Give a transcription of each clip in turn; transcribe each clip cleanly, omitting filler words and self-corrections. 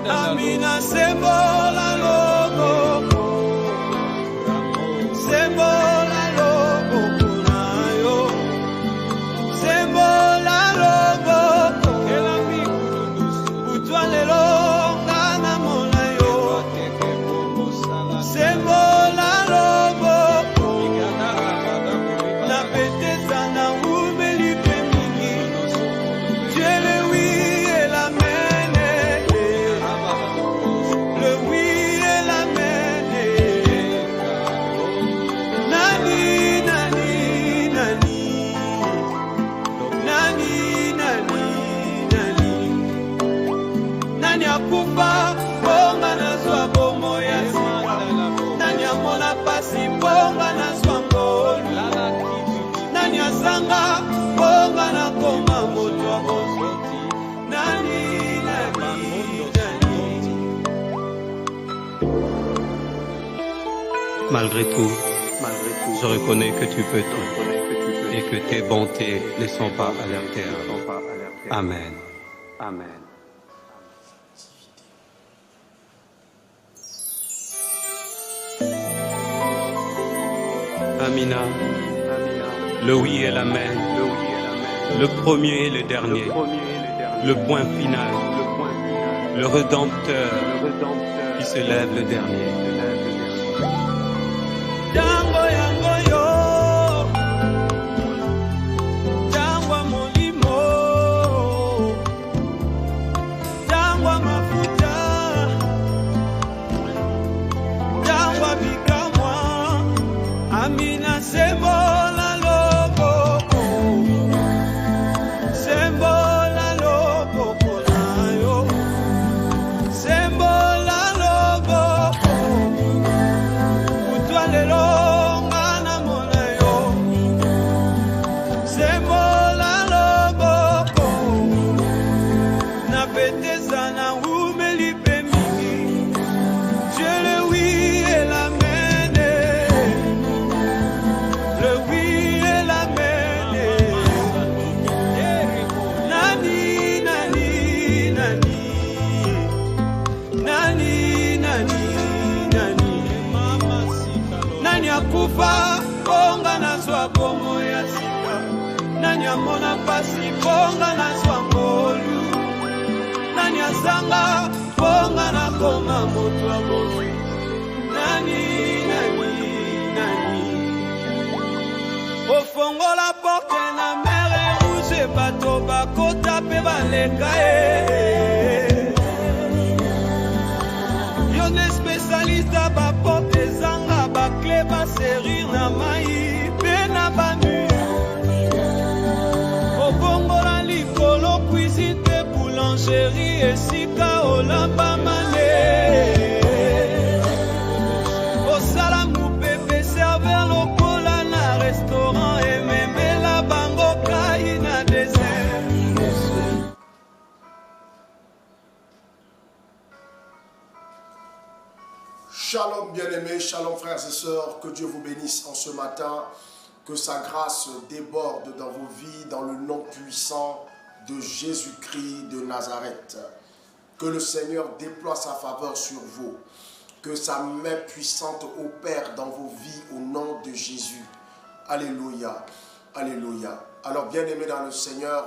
Amina sembola loboko, sembola loboko na yo, sembola loboko. Utwa lelo ngana mona yo, sembola loboko. Na petesa na umeli pemingi, Dieu le oui et l'amen, le oui et l'amen. Nani, nani, nani, nani, nani, nani, nani akufa bonga na zwa bomo ya sika, nani amona pasi bonga na zwa ngolu, nani asanga bonga na koma moto wa bozoti, nani, nani, nani. Malgré tout, je reconnais que tu peux tout et que tes bontés ne sont pas à leur terme. Amen. Amen. Amina, le oui et l'amen, le premier et le dernier, le point final, le Rédempteur qui se lève le dernier. Jango yango yo, jango molimo, jango mafuta, jango bikamwa, Amina sembola loboko, sembola loboko na yo, sembola loboko. Utwa lelo ngana mona yo, sembola loboko. Na petesa na umeli pemingi, Dieu le oui et l'amen, le oui et l'amen. Nani, nani, nani, nani, nani, nani. Nani akufa bonga na zwa bomo ya sika, nani amona pasi bonga na zwa ngolu, nani asanga bonga na koma moto wa bofi, nani, nani, nani. Ofongola porte na mere rouge, bato bakota pe baleka yo ne spécialiste ba porte ezanga ba clé ba serrir na mai pe na banu obongola likolo cuisine pe boulangerie esika olamba mane osala mupepe serveur lokola na restaurant ememela bango kai na dessert. Shalom bien-aimés, shalom frères et sœurs, que Dieu vous bénisse en ce matin, que sa grâce déborde dans vos vies, dans le nom puissant de Jésus-Christ de Nazareth. Que le Seigneur déploie sa faveur sur vous, que sa main puissante opère dans vos vies au nom de Jésus. Alléluia, alléluia. Alors bien-aimés dans le Seigneur,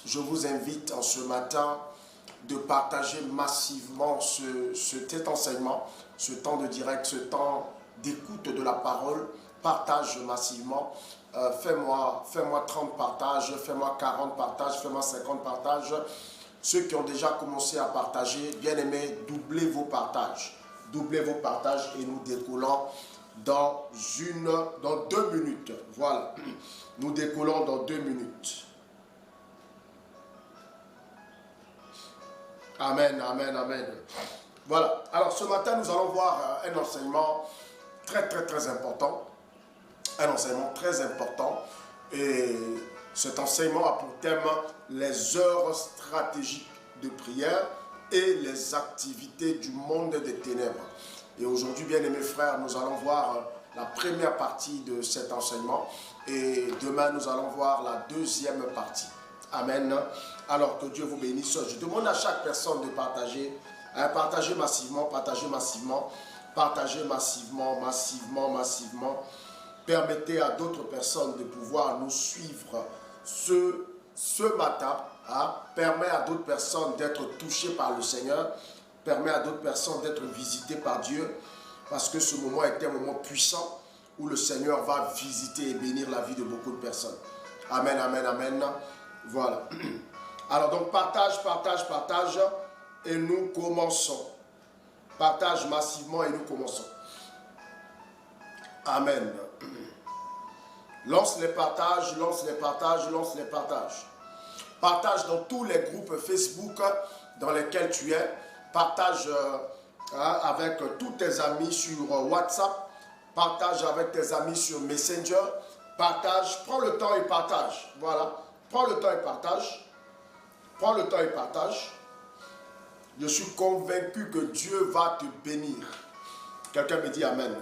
je vous invite en ce matin de partager massivement cet enseignement, ce temps de direct, ce temps d'écoute de la parole. Partage massivement. Fais-moi 30 partages, fais-moi 40 partages, fais-moi 50 partages. Ceux qui ont déjà commencé à partager, bien aimés, doublez vos partages. Doublez vos partages et nous décollons dans 2 minutes. Voilà, nous décollons dans 2 minutes. Amen, amen, amen. Voilà, alors ce matin, nous allons voir un enseignement très important. Un enseignement très important. Et cet enseignement a pour thème les heures stratégiques de prière et les activités du monde des ténèbres. Et aujourd'hui, bien-aimés frères, nous allons voir la première partie de cet enseignement. Et demain, nous allons voir la deuxième partie. Amen. Alors que Dieu vous bénisse. Je demande à chaque personne de partager. Partagez massivement, partagez massivement. Partagez massivement, massivement, massivement. Permettez à d'autres personnes de pouvoir nous suivre ce matin. Permet à d'autres personnes d'être touchées par le Seigneur. Permet à d'autres personnes d'être visitées par Dieu. Parce que ce moment est un moment puissant où le Seigneur va visiter et bénir la vie de beaucoup de personnes. Amen, amen, amen. Voilà. Alors donc partage, partage, partage. Et nous commençons. Partage massivement et nous commençons. Amen. Lance les partages, lance les partages, lance les partages. Partage dans tous les groupes Facebook dans lesquels tu es. Partage avec tous tes amis sur WhatsApp. Partage avec tes amis sur Messenger. Partage, prends le temps et partage. Voilà. Prends le temps et partage. Prends le temps et partage. Je suis convaincu que Dieu va te bénir. Quelqu'un me dit Amen.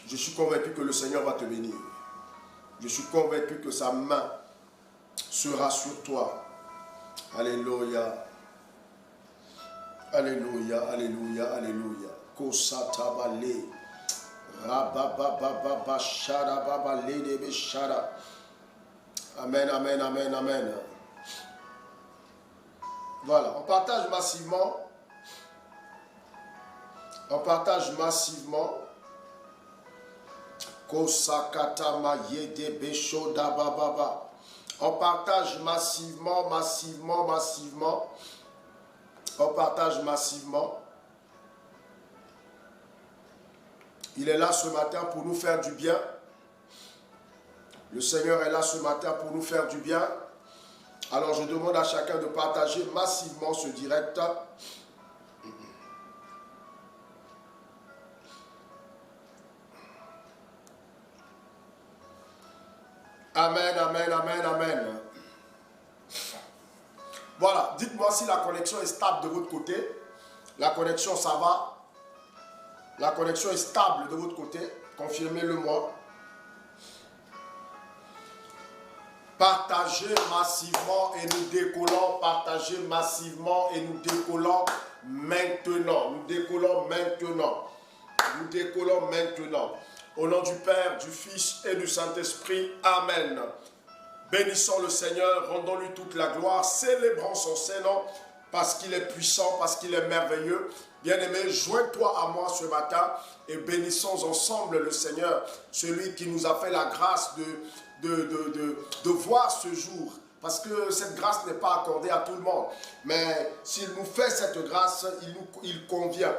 Je suis convaincu que le Seigneur va te bénir. Je suis convaincu que sa main sera sur toi. Alléluia. Alléluia, alléluia, alléluia. Kosatabale. Rababababa sharababale debe shara. Amen, amen, amen, amen. Voilà, on partage massivement. On partage massivement. Kosakatama yedebe shoda bababa. On partage massivement, massivement, massivement. On partage massivement. Il est là ce matin pour nous faire du bien. Le Seigneur est là ce matin pour nous faire du bien. Alors je demande à chacun de partager massivement ce direct. Amen, amen, amen, amen. Voilà, dites-moi si la connexion est stable de votre côté. La connexion, ça va. La connexion est stable de votre côté. Confirmez-le moi. Partagez massivement et nous décollons. Partagez massivement et nous décollons maintenant. Nous décollons maintenant. Nous décollons maintenant. Au nom du Père, du Fils et du Saint-Esprit. Amen. Bénissons le Seigneur, rendons-lui toute la gloire, célébrons son Saint-Nom parce qu'il est puissant, parce qu'il est merveilleux. Bien-aimé, joins-toi à moi ce matin et bénissons ensemble le Seigneur, celui qui nous a fait la grâce de voir ce jour. Parce que cette grâce n'est pas accordée à tout le monde. Mais s'il nous fait cette grâce, il convient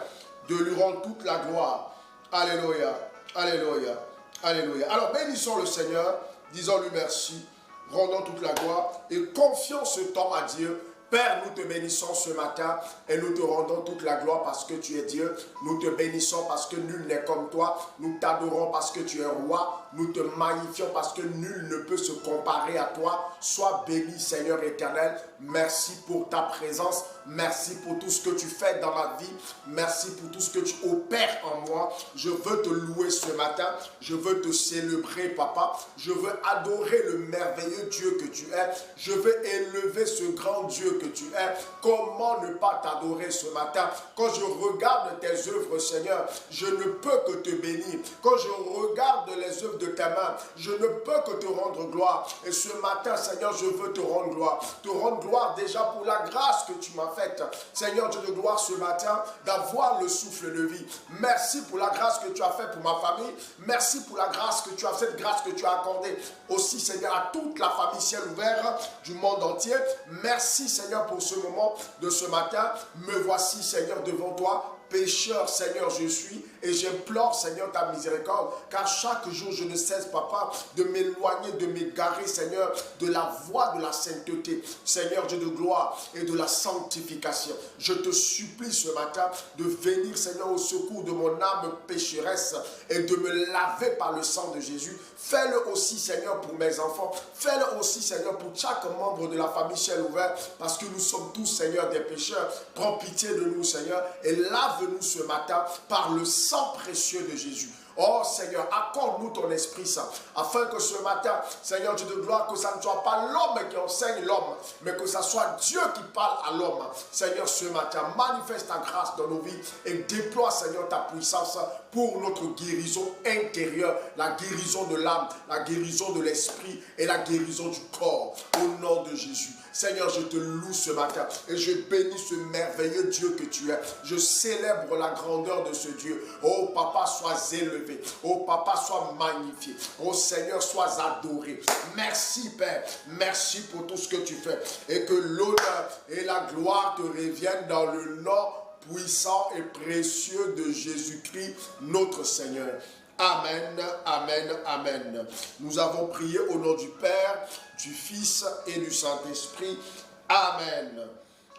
de lui rendre toute la gloire. Alléluia, alléluia, alléluia. Alors bénissons le Seigneur, disons-lui merci. Rendons toute la gloire et confions ce temps à Dieu. Père, nous te bénissons ce matin et nous te rendons toute la gloire parce que tu es Dieu. Nous te bénissons parce que nul n'est comme toi. Nous t'adorons parce que tu es roi. Nous te magnifions parce que nul ne peut se comparer à toi. Sois béni, Seigneur éternel. Merci pour ta présence. Merci pour tout ce que tu fais dans ma vie. Merci pour tout ce que tu opères en moi. Je veux te louer ce matin. Je veux te célébrer, Papa. Je veux adorer le merveilleux Dieu que tu es. Je veux élever ce grand Dieu que tu es. Comment ne pas t'adorer ce matin? Quand je regarde tes œuvres, Seigneur, je ne peux que te bénir. Quand je regarde les œuvres de tes mains, je ne peux que te rendre gloire. Et ce matin, Seigneur, je veux te rendre gloire. Te rendre gloire déjà pour la grâce que tu m'as faite. Seigneur Dieu de gloire, ce matin, d'avoir le souffle de vie. Merci pour la grâce que tu as faite pour ma famille. Merci pour la grâce que tu as, cette grâce que tu as accordée aussi, Seigneur, à toute la famille ciel ouvert du monde entier. Merci, Seigneur, pour ce moment de ce matin. Me voici, Seigneur, devant toi. Pécheur, Seigneur, je suis et j'implore, Seigneur, ta miséricorde, car chaque jour, je ne cesse, Papa, de m'éloigner, de m'égarer, Seigneur, de la voie de la sainteté, Seigneur Dieu de gloire et de la sanctification. Je te supplie ce matin de venir, Seigneur, au secours de mon âme pécheresse et de me laver par le sang de Jésus. Fais-le aussi, Seigneur, pour mes enfants. Fais-le aussi, Seigneur, pour chaque membre de la famille ciel ouvert, parce que nous sommes tous, Seigneur, des pécheurs. Prends pitié de nous, Seigneur, et lave-nous ce matin par le sang précieux de Jésus. Oh Seigneur, accorde-nous ton Esprit Saint, afin que ce matin, Seigneur Dieu de gloire, que ça ne soit pas l'homme qui enseigne l'homme, mais que ça soit Dieu qui parle à l'homme. Seigneur, ce matin, manifeste ta grâce dans nos vies et déploie, Seigneur, ta puissance pour notre guérison intérieure, la guérison de l'âme, la guérison de l'esprit et la guérison du corps. Au nom de Jésus. Seigneur, je te loue ce matin et je bénis ce merveilleux Dieu que tu es. Je célèbre la grandeur de ce Dieu. Oh Papa, sois élevé. Oh Papa, sois magnifié. Oh Seigneur, sois adoré. Merci Père. Merci pour tout ce que tu fais. Et que l'honneur et la gloire te reviennent dans le nom puissant et précieux de Jésus-Christ, notre Seigneur. Amen, amen, amen. Nous avons prié au nom du Père, du Fils et du Saint-Esprit. Amen.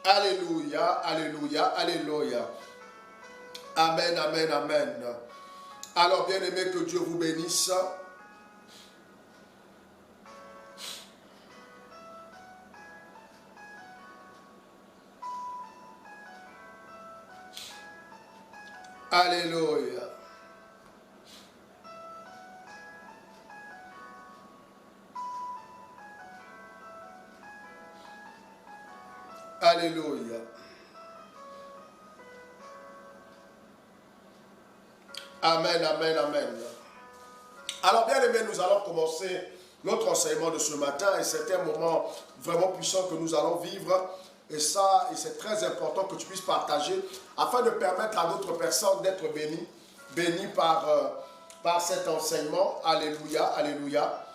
Alléluia, alléluia, alléluia. Amen, amen, amen. Alors, bien-aimés, que Dieu vous bénisse. Alléluia. Alléluia. Amen, amen, amen. Alors, bien aimé, nous allons commencer notre enseignement de ce matin et c'est un moment vraiment puissant que nous allons vivre. Et ça, et c'est très important que tu puisses partager afin de permettre à d'autres personnes d'être bénies par cet enseignement. Alléluia, alléluia.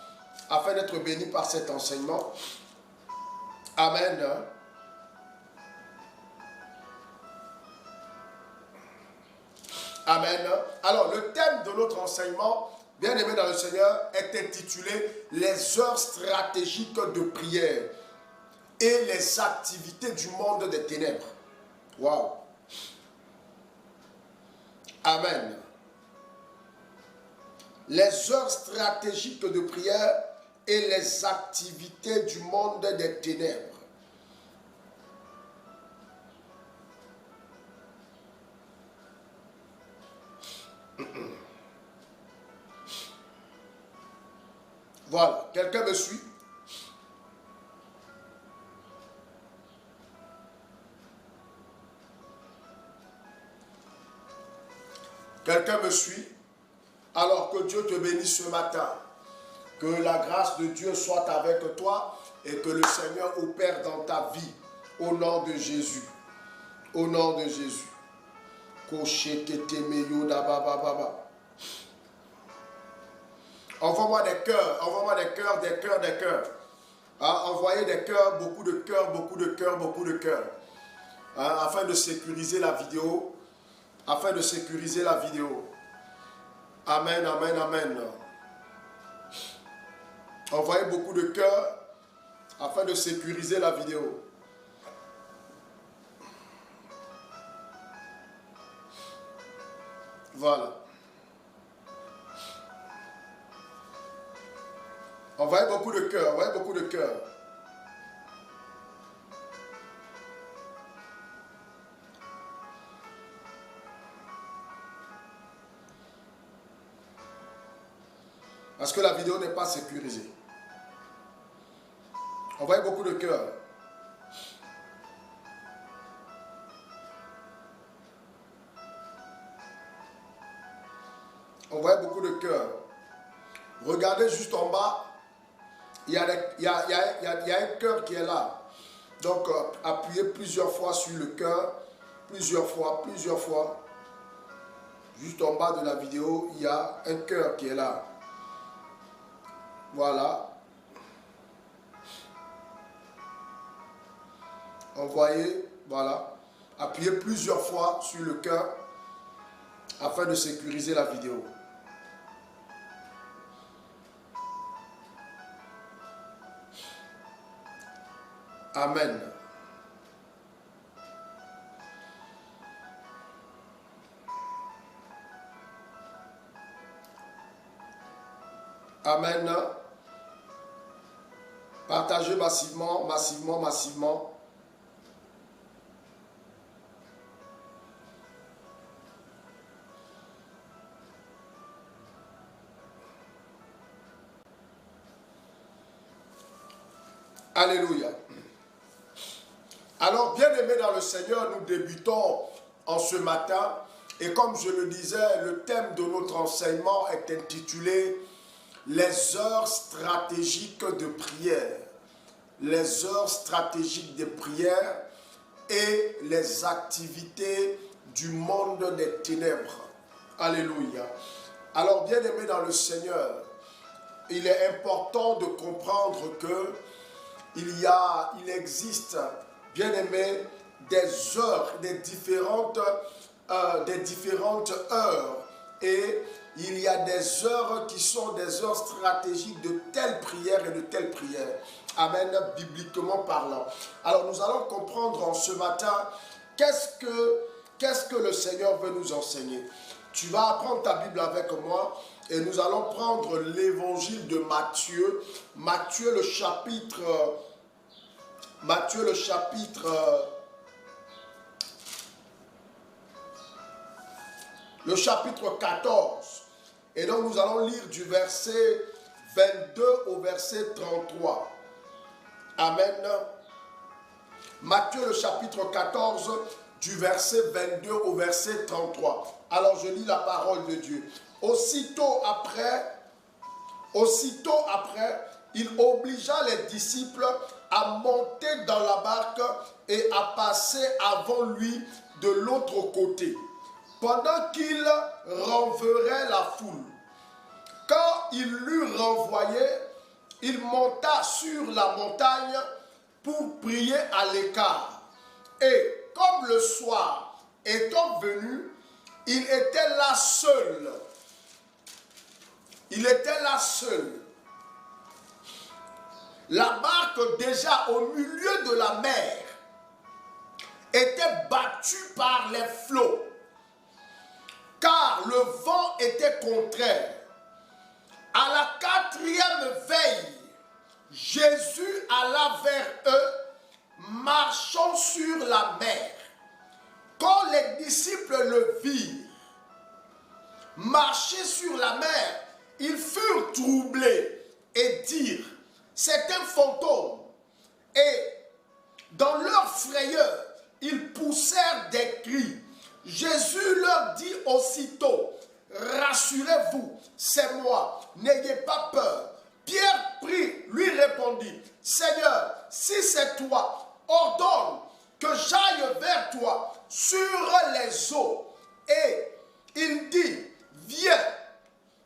Afin d'être bénies par cet enseignement. Amen. Amen. Alors, le thème de notre enseignement, bien aimé dans le Seigneur, est intitulé « Les heures stratégiques de prière et les activités du monde des ténèbres ». Waouh. Amen. Les heures stratégiques de prière et les activités du monde des ténèbres. Voilà, quelqu'un me suit? Quelqu'un me suit? Alors que Dieu te bénisse ce matin. Que la grâce de Dieu soit avec toi et que le Seigneur opère dans ta vie. Au nom de Jésus. Au nom de Jésus. Envoie-moi des cœurs, envoie-moi des cœurs, des cœurs, des cœurs. Hein, envoyez des cœurs, beaucoup de cœurs, beaucoup de cœurs, beaucoup de cœurs. Hein, afin de sécuriser la vidéo. Afin de sécuriser la vidéo. Amen, amen, amen. Envoyez beaucoup de cœurs afin de sécuriser la vidéo. Voilà. Envoyez beaucoup de cœurs, envoyez beaucoup de cœurs. Parce que la vidéo n'est pas sécurisée. Envoyez beaucoup de cœurs. Envoyez beaucoup de cœurs. Regardez juste en bas. Il y a un cœur qui est là. Donc, appuyez plusieurs fois sur le cœur. Plusieurs fois. Juste en bas de la vidéo, il y a un cœur qui est là. Voilà. Envoyez, voilà. Appuyez plusieurs fois sur le cœur afin de sécuriser la vidéo. Amen. Amen. Partagez massivement, massivement, massivement. Alléluia. Alors, bien-aimés dans le Seigneur, nous débutons en ce matin. Et comme je le disais, le thème de notre enseignement est intitulé « Les heures stratégiques de prière ». Les heures stratégiques de prière et les activités du monde des ténèbres. Alléluia. Alors, bien-aimés dans le Seigneur, il est important de comprendre que il existe, bien-aimés, des heures, des différentes heures. Et il y a des heures qui sont des heures stratégiques de telle prière et de telle prière. Amen, bibliquement parlant. Alors nous allons comprendre en ce matin qu'est-ce que le Seigneur veut nous enseigner. Tu vas apprendre ta Bible avec moi et nous allons prendre l'évangile de Matthieu. Matthieu le chapitre 14. Et donc nous allons lire du verset 22 au verset 33. Amen. Matthieu le chapitre 14 du verset 22 au verset 33. Alors je lis la parole de Dieu. Aussitôt après, il obligea les disciples à monter dans la barque et à passer avant lui de l'autre côté, pendant qu'il renverrait la foule. Quand il l'eut renvoyé, il monta sur la montagne pour prier à l'écart. Et comme le soir étant venu, il était là seul. La barque, déjà au milieu de la mer, était battue par les flots, car le vent était contraire. À la 4e veille, Jésus alla vers eux, marchant sur la mer. Quand les disciples le virent marcher sur la mer, ils furent troublés et dirent: c'est un fantôme. Et dans leur frayeur, ils poussèrent des cris. Jésus leur dit aussitôt: rassurez-vous, c'est moi, n'ayez pas peur. Pierre prit, lui répondit: Seigneur, si c'est toi, ordonne que j'aille vers toi sur les eaux. Et il dit: viens.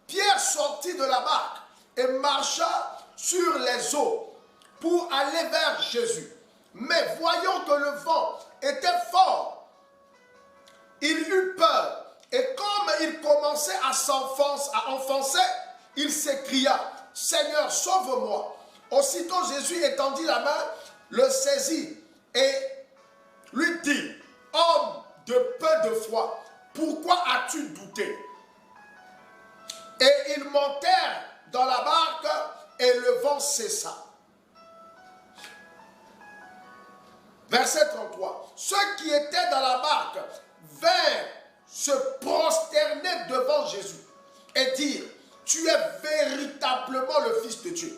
Pierre sortit de la barque et marcha sur les eaux pour aller vers Jésus. Mais voyant que le vent était fort, il eut peur. Et comme il commençait à enfoncer, il s'écria: Seigneur, sauve-moi. Aussitôt Jésus étendit la main, le saisit et lui dit: homme de peu de foi, pourquoi as-tu douté? Et ils montèrent dans la barque et le vent cessa. Verset 33. Ceux qui étaient dans la barque vinrent se prosterner devant Jésus et dire: tu es véritablement le Fils de Dieu.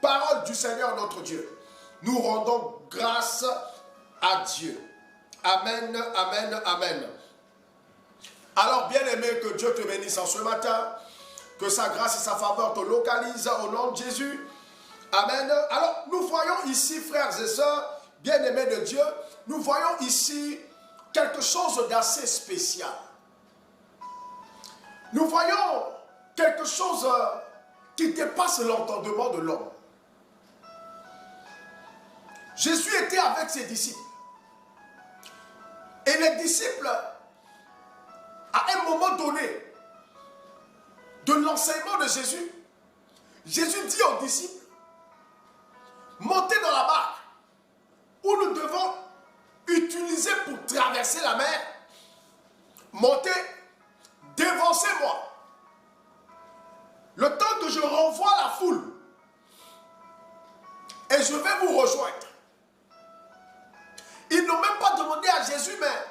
Parole du Seigneur notre Dieu. Nous rendons grâce à Dieu. Amen, amen, amen. Alors, bien-aimé, que Dieu te bénisse en ce matin, que sa grâce et sa faveur te localisent au nom de Jésus. Amen. Alors, nous voyons ici, frères et sœurs, bien-aimés de Dieu, nous voyons ici quelque chose d'assez spécial. Nous voyons quelque chose qui dépasse l'entendement de l'homme. Jésus était avec ses disciples. Et les disciples, à un moment donné de l'enseignement de Jésus, Jésus dit aux disciples: montez dans la barque où nous devons utiliser pour traverser la mer. Montez, dévancez-moi. Le temps que je renvoie la foule, et je vais vous rejoindre. Ils n'ont même pas demandé à Jésus: mais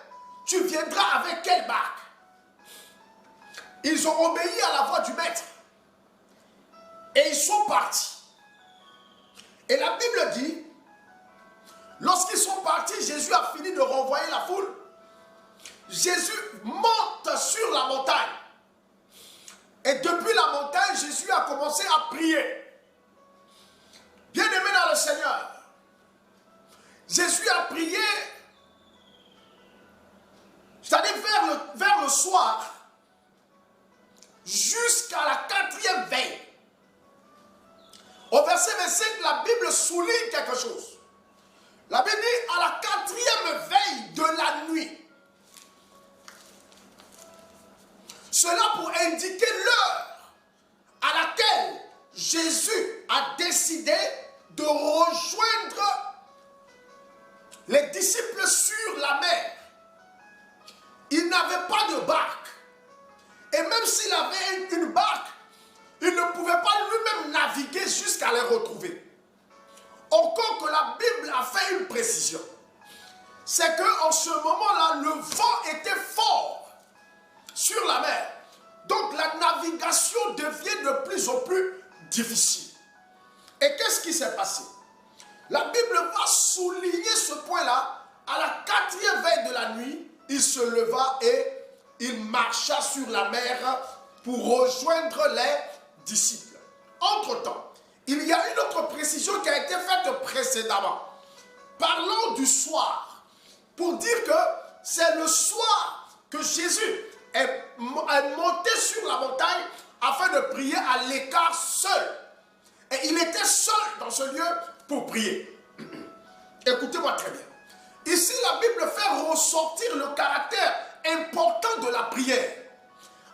tu viendras avec quelle barque? Ils ont obéi à la voix du maître. Et ils sont partis. Et la Bible dit lorsqu'ils sont partis, Jésus a fini de renvoyer la foule. Jésus monte sur la montagne. Et depuis la montagne, Jésus a commencé à prier. Bien-aimé dans le Seigneur, Jésus a prié, c'est-à-dire vers le soir, jusqu'à la 4e veille. Au verset 25, la Bible souligne quelque chose. La Bible dit à la 4e veille de la nuit. Cela pour indiquer l'heure à laquelle Jésus a décidé de rejoindre les disciples sur la mer. Il n'avait pas de barque. Et même s'il avait une barque, il ne pouvait pas lui-même naviguer jusqu'à les retrouver. Encore que la Bible a fait une précision. C'est qu'en ce moment-là, le vent était fort sur la mer. Donc la navigation devient de plus en plus difficile. Et qu'est-ce qui s'est passé? La Bible va souligner ce point-là. À la 4e veille de la nuit, il se leva et il marcha sur la mer pour rejoindre les disciples. Entre-temps, il y a une autre précision qui a été faite précédemment. Parlons du soir, pour dire que c'est le soir que Jésus est monté sur la montagne afin de prier à l'écart seul. Et il était seul dans ce lieu pour prier. Écoutez-moi très bien. Ici, la Bible fait ressortir le caractère important de la prière.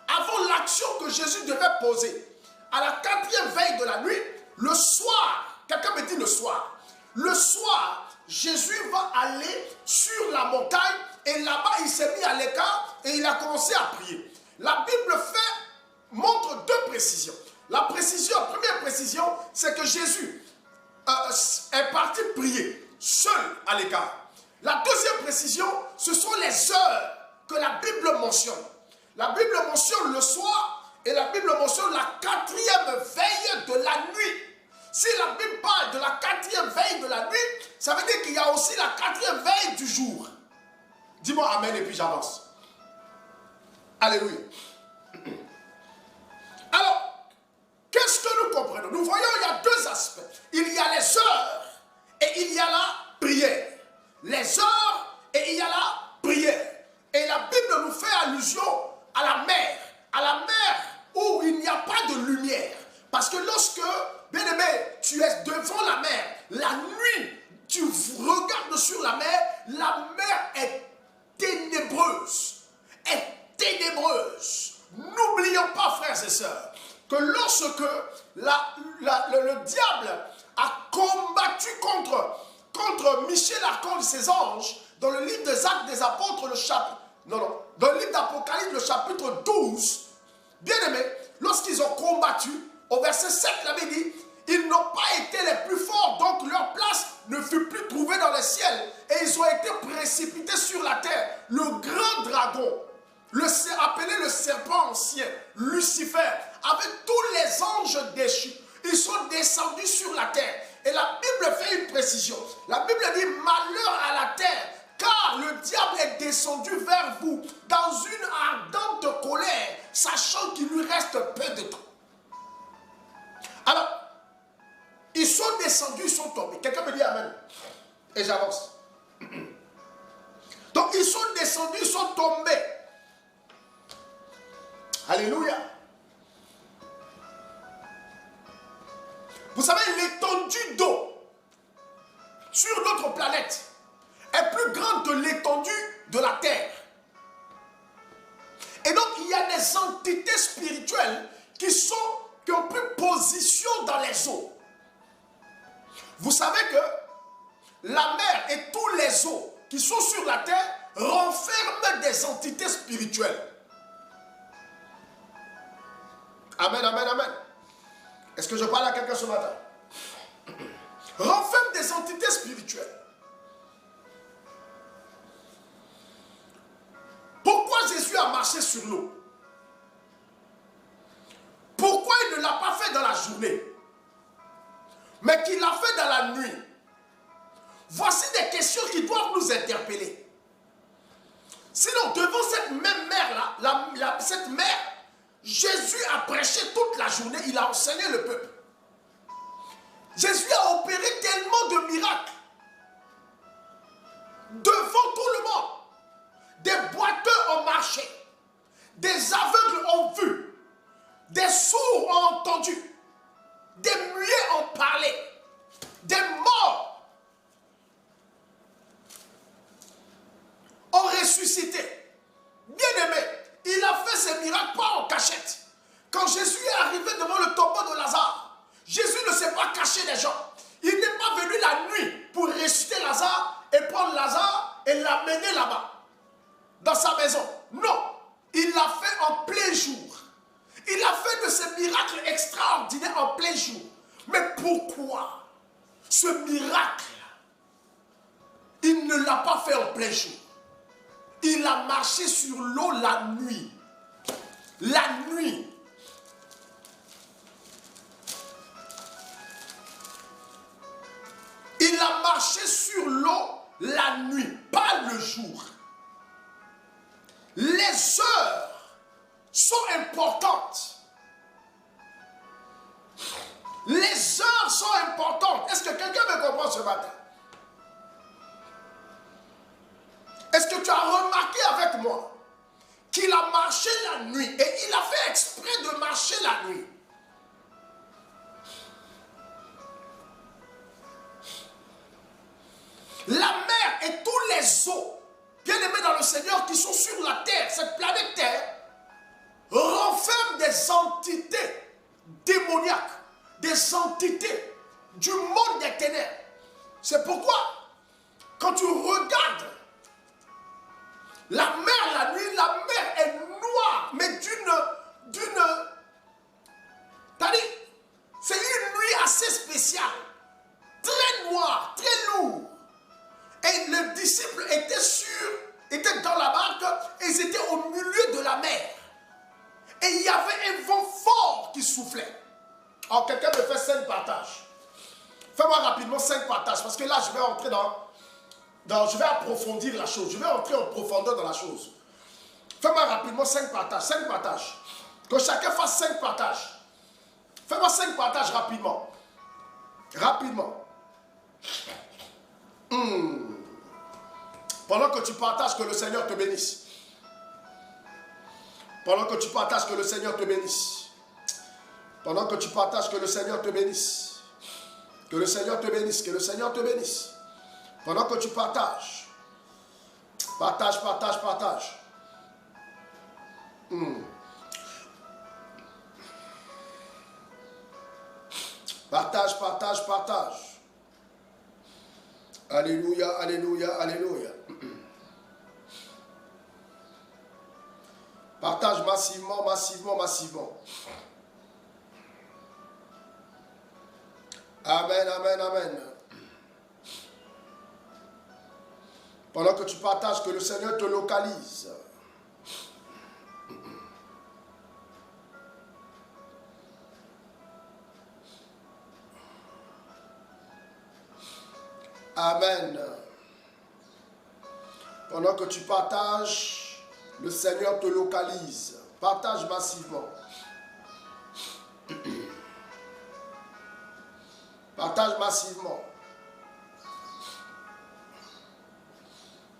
Avant l'action que Jésus devait poser, à la 4e veille de la nuit, le soir, quelqu'un me dit le soir. Le soir, Jésus va aller sur la montagne et là-bas, il s'est mis à l'écart et il a commencé à prier. La Bible montre deux précisions. La première précision, c'est que Jésus est parti prier seul à l'écart. La deuxième précision, ce sont les heures que la Bible mentionne. La Bible mentionne le soir et la Bible mentionne la 4e veille de la nuit. Si la Bible parle de la 4e veille de la nuit, ça veut dire qu'il y a aussi la 4e veille du jour. Dis-moi amen et puis j'avance. Alléluia. Alors, qu'est-ce que nous comprenons? Nous voyons il y a deux aspects. Il y a les heures et il y a la prière. Les heures et il y a la prière. Et la Bible nous fait allusion à la mer où il n'y a pas de lumière. Parce que lorsque, bien aimé, tu es devant la mer, la nuit, tu regardes sur la mer est ténébreuse. N'oublions pas, frères et sœurs, que lorsque le diable a combattu contre Michel Archange et ses anges, dans le livre des Actes des Apôtres, dans le livre d'Apocalypse, le chapitre 12, bien aimé, lorsqu'ils ont combattu, au verset 7, la Bible dit, ils n'ont pas été les plus forts, donc leur place ne fut plus trouvée dans le ciel, et ils ont été précipités sur la terre. Le grand dragon, appelé le serpent ancien, Lucifer, avec tous les anges déchus, ils sont descendus sur la terre. Et la Bible fait une précision. La Bible dit, malheur à la terre, car le diable est descendu vers vous dans une ardente colère, sachant qu'il lui reste peu de temps. Alors, ils sont descendus, ils sont tombés. Quelqu'un me dit amen. Et j'avance. Donc, ils sont descendus, ils sont tombés. Alléluia. Vous savez, l'étendue d'eau sur notre planète est plus grande que l'étendue de la Terre. Et donc, il y a des entités spirituelles qui ont pris position dans les eaux. Vous savez que la mer et tous les eaux qui sont sur la terre renferment des entités spirituelles. Amen, amen, amen. Est-ce que je parle à quelqu'un ce matin? Renferment des entités spirituelles. Pourquoi Jésus a marché sur l'eau? Pourquoi il ne l'a pas fait dans la journée, mais qu'il l'a fait dans la nuit? Voici des questions Sinon, devant cette même mer-là, cette mer, Jésus a prêché toute la journée, il a enseigné le peuple. Jésus a opéré tellement de miracles devant tout le monde. Des boiteux ont marché, des aveugles ont vu, des sourds ont entendu, des muets ont parlé, des morts ont ressuscité. Bien-aimé, il a fait ces miracles pas en cachette. Quand Jésus est arrivé devant le tombeau de Lazare, Jésus ne s'est pas caché des gens. Il n'est pas venu la nuit pour ressusciter Lazare et prendre Lazare et l'amener là-bas, dans sa maison. Non, il l'a fait en plein jour. Il a fait de ces miracles extraordinaires en plein jour. Mais pourquoi ce miracle, il ne l'a pas fait en plein jour? Il a marché sur l'eau la nuit. La nuit. Il a marché sur l'eau la nuit, pas le jour. Les heures sont importantes. Les heures sont importantes. Est-ce que quelqu'un me comprend ce matin? Est-ce que tu as remarqué avec moi qu'il a marché la nuit et il a fait exprès de marcher la nuit? La mer et tous les eaux, bien-aimés dans le Seigneur, qui sont sur la terre, cette planète Terre, renferment des entités démoniaques, des entités du monde des ténèbres. C'est pourquoi, quand tu regardes la mer la nuit, la mer est noire, mais c'est une nuit assez spéciale, très noire, très lourde. Et les disciples étaient dans la barque et ils étaient au milieu de la mer. Et il y avait un vent fort qui soufflait. Alors quelqu'un me fait 5 partages. Fais-moi rapidement 5 partages parce que là je vais entrer je vais approfondir la chose. Je vais entrer en profondeur dans la chose. Fais-moi rapidement 5 partages. 5 partages. Que chacun fasse 5 partages. Fais-moi 5 partages rapidement. Rapidement. Pendant que tu partages, que le Seigneur te bénisse. Pendant que tu partages, que le Seigneur te bénisse. Pendant que tu partages, que le Seigneur te bénisse. Que le Seigneur te bénisse. Que le Seigneur te bénisse. Pendant que tu partages. Partage, partage, partage. Partage, partage, partage. Alléluia, alléluia, alléluia. Partage massivement, massivement, massivement. Amen, amen, amen. Pendant que tu partages, que le Seigneur te localise. Amen. Pendant que tu partages, le Seigneur te localise. Partage massivement. Partage massivement.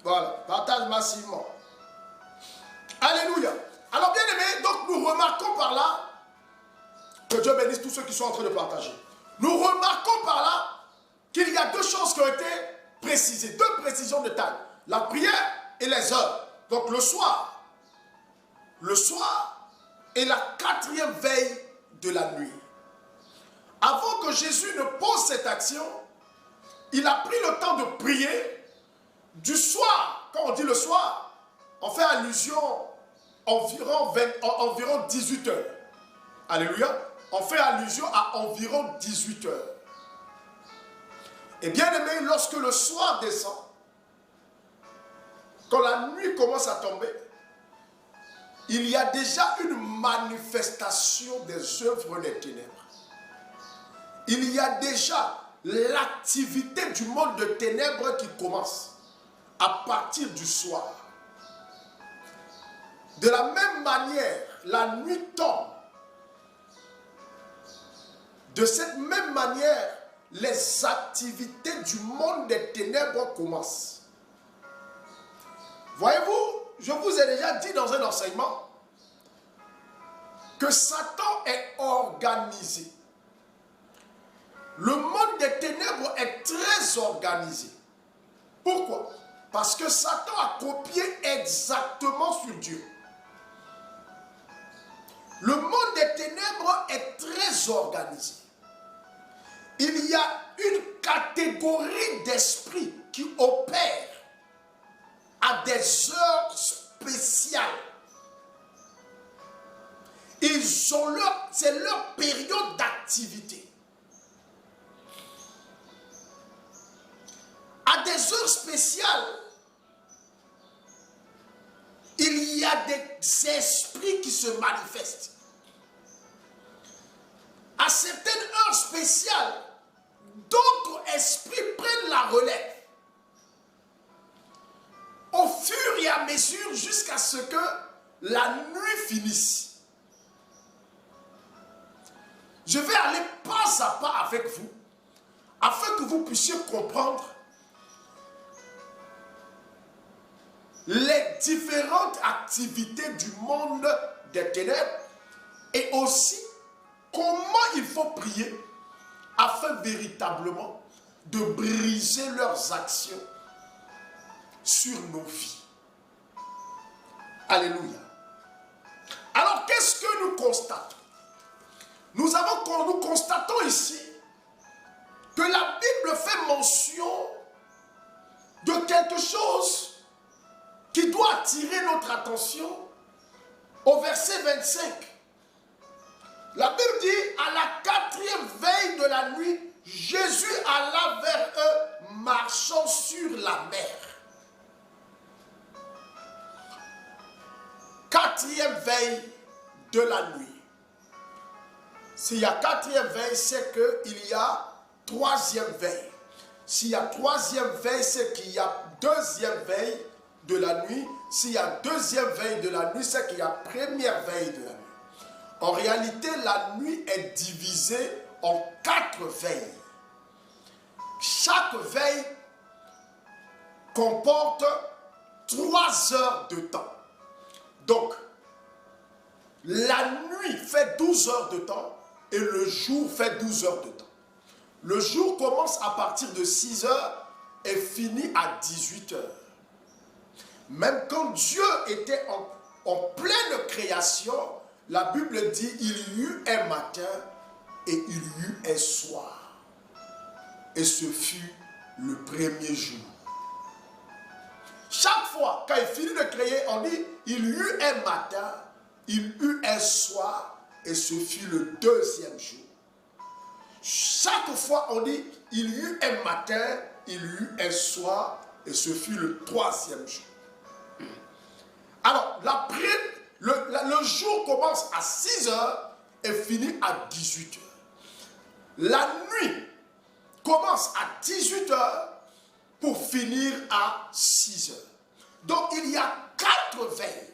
Voilà, partage massivement. Alléluia. Alors bien aimé, donc nous remarquons par là, que Dieu bénisse tous ceux qui sont en train de partager. Nous remarquons par là qu'il y a 2 choses qui ont été précisées, 2 précisions de taille. La prière et les heures. Donc le soir est la 4e veille de la nuit. Avant que Jésus ne pose cette action, il a pris le temps de prier du soir. Quand on dit le soir, on fait allusion environ 18 heures. Alléluia. On fait allusion à environ 18 heures. Et bien aimé, lorsque le soir descend, quand la nuit commence à tomber, il y a déjà une manifestation des œuvres des ténèbres. Il y a déjà l'activité du monde de ténèbres qui commence à partir du soir. De la même manière, la nuit tombe. De cette même manière, les activités du monde des ténèbres commencent. Voyez-vous, je vous ai déjà dit dans un enseignement que Satan est organisé. Le monde des ténèbres est très organisé. Pourquoi? Parce que Satan a copié exactement sur Dieu. Le monde des ténèbres est très organisé. Il y a une catégorie d'esprits qui opèrent à des heures spéciales. C'est leur période d'activité. À des heures spéciales, il y a des esprits qui se manifestent. À certaines heures spéciales, d'autres esprits prennent la relève. Au fur et à mesure, jusqu'à ce que la nuit finisse. Je vais aller pas à pas avec vous, afin que vous puissiez comprendre les différentes activités du monde des ténèbres et aussi comment il faut prier afin véritablement de briser leurs actions sur nos vies. Alléluia. Alors, qu'est-ce que nous constatons? Nous constatons ici que la Bible fait mention de quelque chose qui doit attirer notre attention au verset 25. La Bible dit, à la 4e veille de la nuit, Jésus alla vers eux marchant sur la mer. 4e veille de la nuit. S'il y a 4e veille, c'est qu'il y a 3e veille. S'il y a 3e veille, c'est qu'il y a 2e veille de la nuit. S'il y a 2e veille de la nuit, c'est qu'il y a 1re veille de la nuit. En réalité, la nuit est divisée en 4 veilles. Chaque veille comporte 3 heures de temps. Donc, la nuit fait 12 heures de temps et le jour fait 12 heures de temps. Le jour commence à partir de 6 heures et finit à 18 heures. Même quand Dieu était en pleine création, la Bible dit il y eut un matin et il y eut un soir. Et ce fut le premier jour. Chaque fois, quand il finit de créer, on dit il y eut un matin, il y eut un soir et ce fut le 2e jour. Chaque fois, on dit il y eut un matin, il y eut un soir et ce fut le 3e jour. Alors, le jour commence à 6 heures et finit à 18 heures. La nuit commence à 18 heures pour finir à 6 heures. Donc, il y a 4 veilles.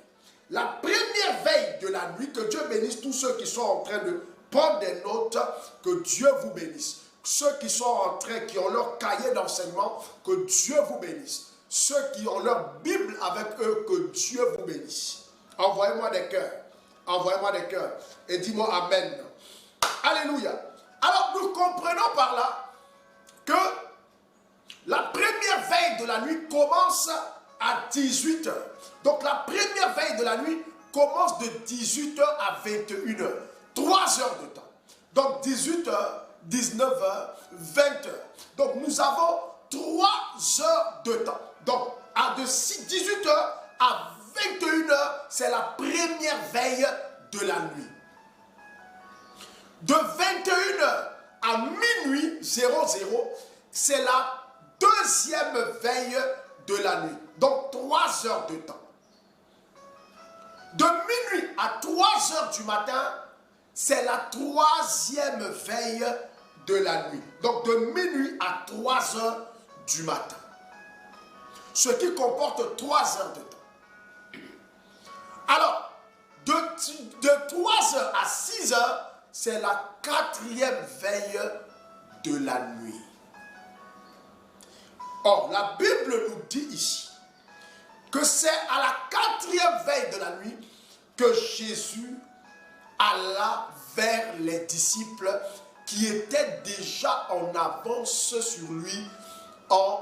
La première veille de la nuit, que Dieu bénisse tous ceux qui sont en train de prendre des notes, que Dieu vous bénisse. Ceux qui sont en train, qui ont leur cahier d'enseignement, que Dieu vous bénisse. Ceux qui ont leur Bible avec eux, que Dieu vous bénisse. Envoyez-moi des cœurs. Envoyez-moi des cœurs. Et dis-moi Amen. Alléluia. Alors, nous comprenons par là que la première veille de la nuit commence à 18 heures. Donc, la première veille de la nuit commence de 18 heures à 21 heures. 3 heures de temps. Donc, 18 heures, 19 heures, 20 heures. Donc, nous avons 3 heures de temps. Donc, de 18 heures à 21 heures, c'est la première veille de la nuit. De 21 heures à minuit 00, c'est la 2e veille de la nuit. Donc 3 heures de temps. De minuit à 3 heures du matin, c'est la 3e veille de la nuit. Donc de minuit à 3 heures du matin. Ce qui comporte 3 heures de temps. Alors, de 3h à 6h, c'est la 4e veille de la nuit. Or, la Bible nous dit ici que c'est à la 4e veille de la nuit que Jésus alla vers les disciples qui étaient déjà en avance sur lui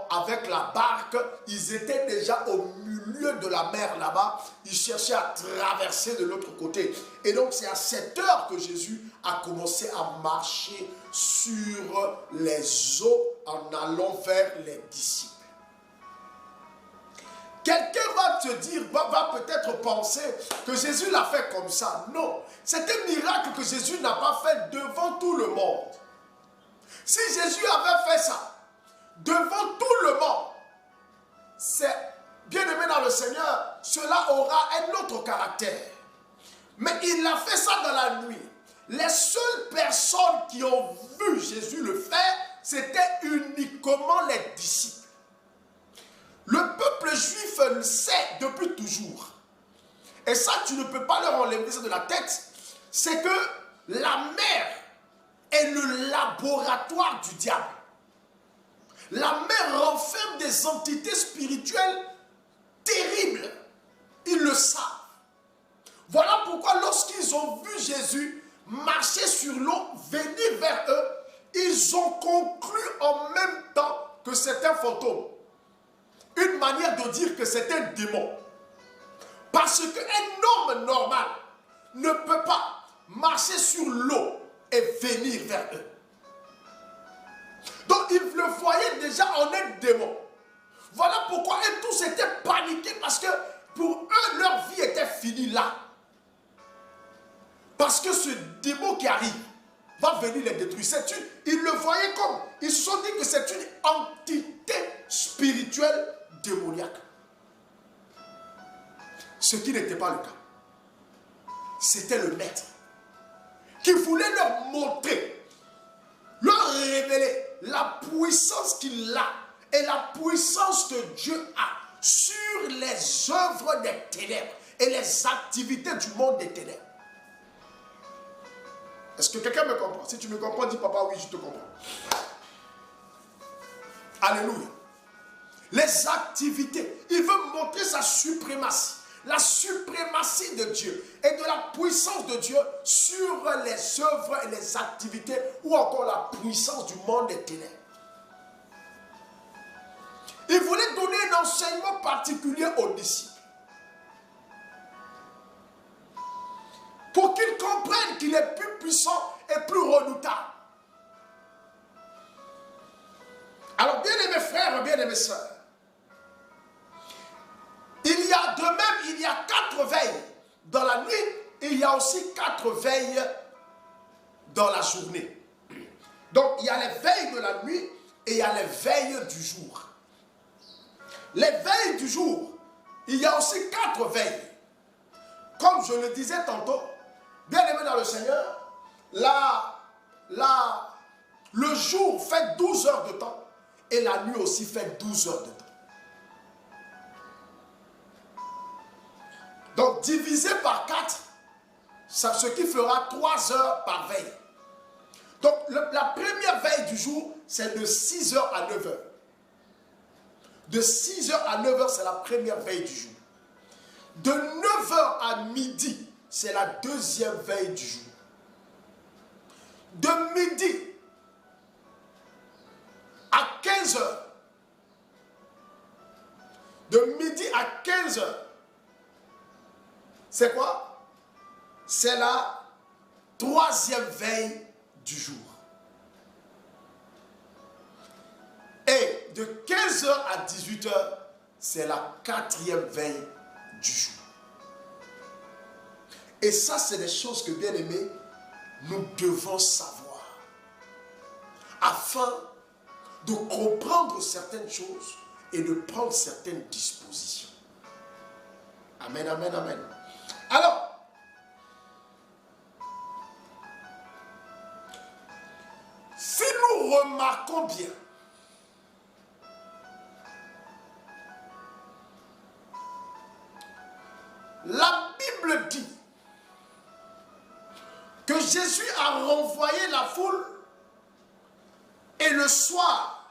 avec la barque. Ils étaient déjà au milieu de la mer là-bas. Ils cherchaient à traverser de l'autre côté. Et donc c'est à cette heure que Jésus a commencé à marcher sur les eaux en allant vers les disciples. Quelqu'un va te dire, va peut-être penser que Jésus l'a fait comme ça. Non, c'est un miracle que Jésus n'a pas fait devant tout le monde. Si Jésus avait fait ça devant tout le monde, c'est bien aimé dans le Seigneur, cela aura un autre caractère. Mais il a fait ça dans la nuit. Les seules personnes qui ont vu Jésus le faire, c'était uniquement les disciples. Le peuple juif le sait depuis toujours. Et ça, tu ne peux pas leur enlever ça de la tête. C'est que la mer est le laboratoire du diable. La mer renferme des entités spirituelles terribles. Ils le savent. Voilà pourquoi lorsqu'ils ont vu Jésus marcher sur l'eau, venir vers eux, ils ont conclu en même temps que c'est un fantôme. Une manière de dire que c'est un démon. Parce qu'un homme normal ne peut pas marcher sur l'eau et venir vers eux. Donc ils le voyaient déjà en un démon. Voilà pourquoi ils tous étaient paniqués parce que pour eux leur vie était finie là. Parce que ce démon qui arrive va venir les détruire. Ils le voyaient comme, ils se sont dit que c'est une entité spirituelle démoniaque. Ce qui n'était pas le cas. C'était le maître qui voulait leur montrer, leur révéler la puissance qu'il a et la puissance que Dieu a sur les œuvres des ténèbres et les activités du monde des ténèbres. Est-ce que quelqu'un me comprend? Si tu me comprends, dis papa, oui, je te comprends. Alléluia. Les activités, il veut montrer sa suprématie, la suprématie de Dieu et de la puissance de Dieu sur les œuvres et les activités ou encore la puissance du monde des ténèbres. Il voulait donner un enseignement particulier aux disciples pour qu'ils comprennent qu'il est plus puissant et plus redoutable. Alors, bien aimés frères, bien aimés sœurs, il y a de même, il y a 4 veilles dans la nuit, et il y a aussi 4 veilles dans la journée. Donc, il y a les veilles de la nuit et il y a les veilles du jour. Les veilles du jour, il y a aussi 4 veilles. Comme je le disais tantôt, bien aimé dans le Seigneur, le jour fait 12 heures de temps et la nuit aussi fait 12 heures de temps. Donc, divisé par 4, ce qui fera 3 heures par veille. Donc, la première veille du jour, c'est de 6 heures à 9 heures. De 6 heures à 9 heures, c'est la première veille du jour. De 9 heures à midi, c'est la deuxième veille du jour. De midi à 15 heures, de midi à 15 heures, c'est quoi? C'est la troisième veille du jour. Et de 15 heures à 18 heures, c'est la quatrième veille du jour. Et ça, c'est des choses que, bien aimés, nous devons savoir. Afin de comprendre certaines choses et de prendre certaines dispositions. Amen, amen, amen. Alors, si nous remarquons bien, la Bible dit que Jésus a renvoyé la foule et le soir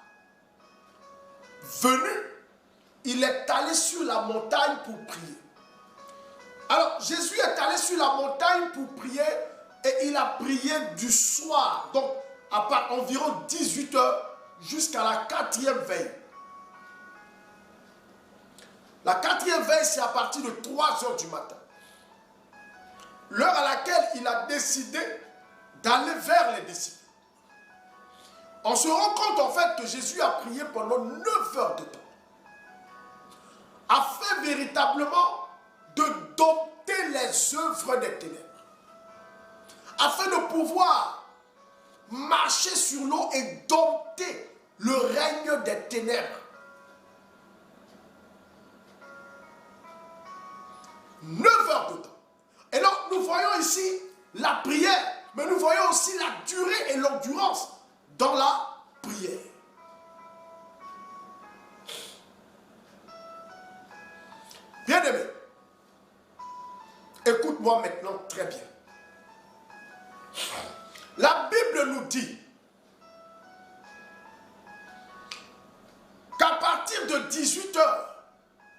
venu, il est allé sur la montagne pour prier. Alors, Jésus est allé sur la montagne pour prier et il a prié du soir, donc à part environ 18 h jusqu'à la 4e veille. La 4e veille, c'est à partir de 3 h du matin. L'heure à laquelle il a décidé d'aller vers les disciples. On se rend compte en fait que Jésus a prié pendant 9 heures de temps. Afin véritablement de dompter les œuvres des ténèbres. Afin de pouvoir marcher sur l'eau et dompter le règne des ténèbres. 9 heures de temps. Et donc nous voyons ici la prière, mais nous voyons aussi la durée et l'endurance dans la prière. Bien-aimé, écoute-moi maintenant très bien. La Bible nous dit qu'à partir de 18 h,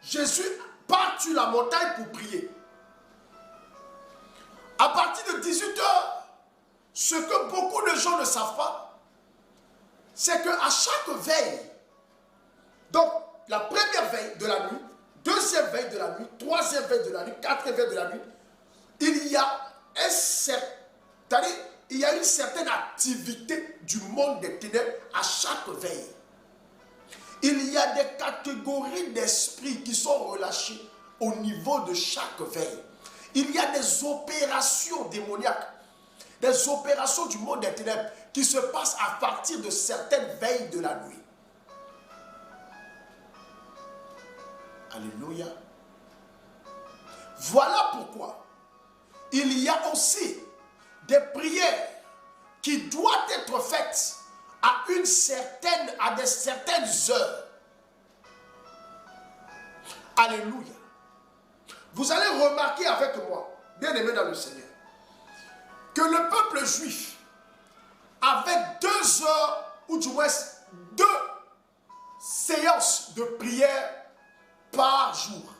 Jésus part sur la montagne pour prier. À partir de 18 h, ce que beaucoup de gens ne savent pas, c'est qu'à chaque veille, donc la première veille de la nuit, deuxième veille de la nuit, troisième veille de la nuit, quatrième veille de la nuit, il y a une certaine activité du monde des ténèbres à chaque veille. Il y a des catégories d'esprits qui sont relâchés au niveau de chaque veille. Il y a des opérations démoniaques, des opérations du monde des ténèbres qui se passent à partir de certaines veilles de la nuit. Alléluia. Voilà pourquoi il y a aussi des prières qui doivent être faites à des certaines heures. Alléluia. Vous allez remarquer avec moi, bien-aimés dans le Seigneur, que le peuple juif avait 2 heures, ou du moins 2 séances de prière par jour.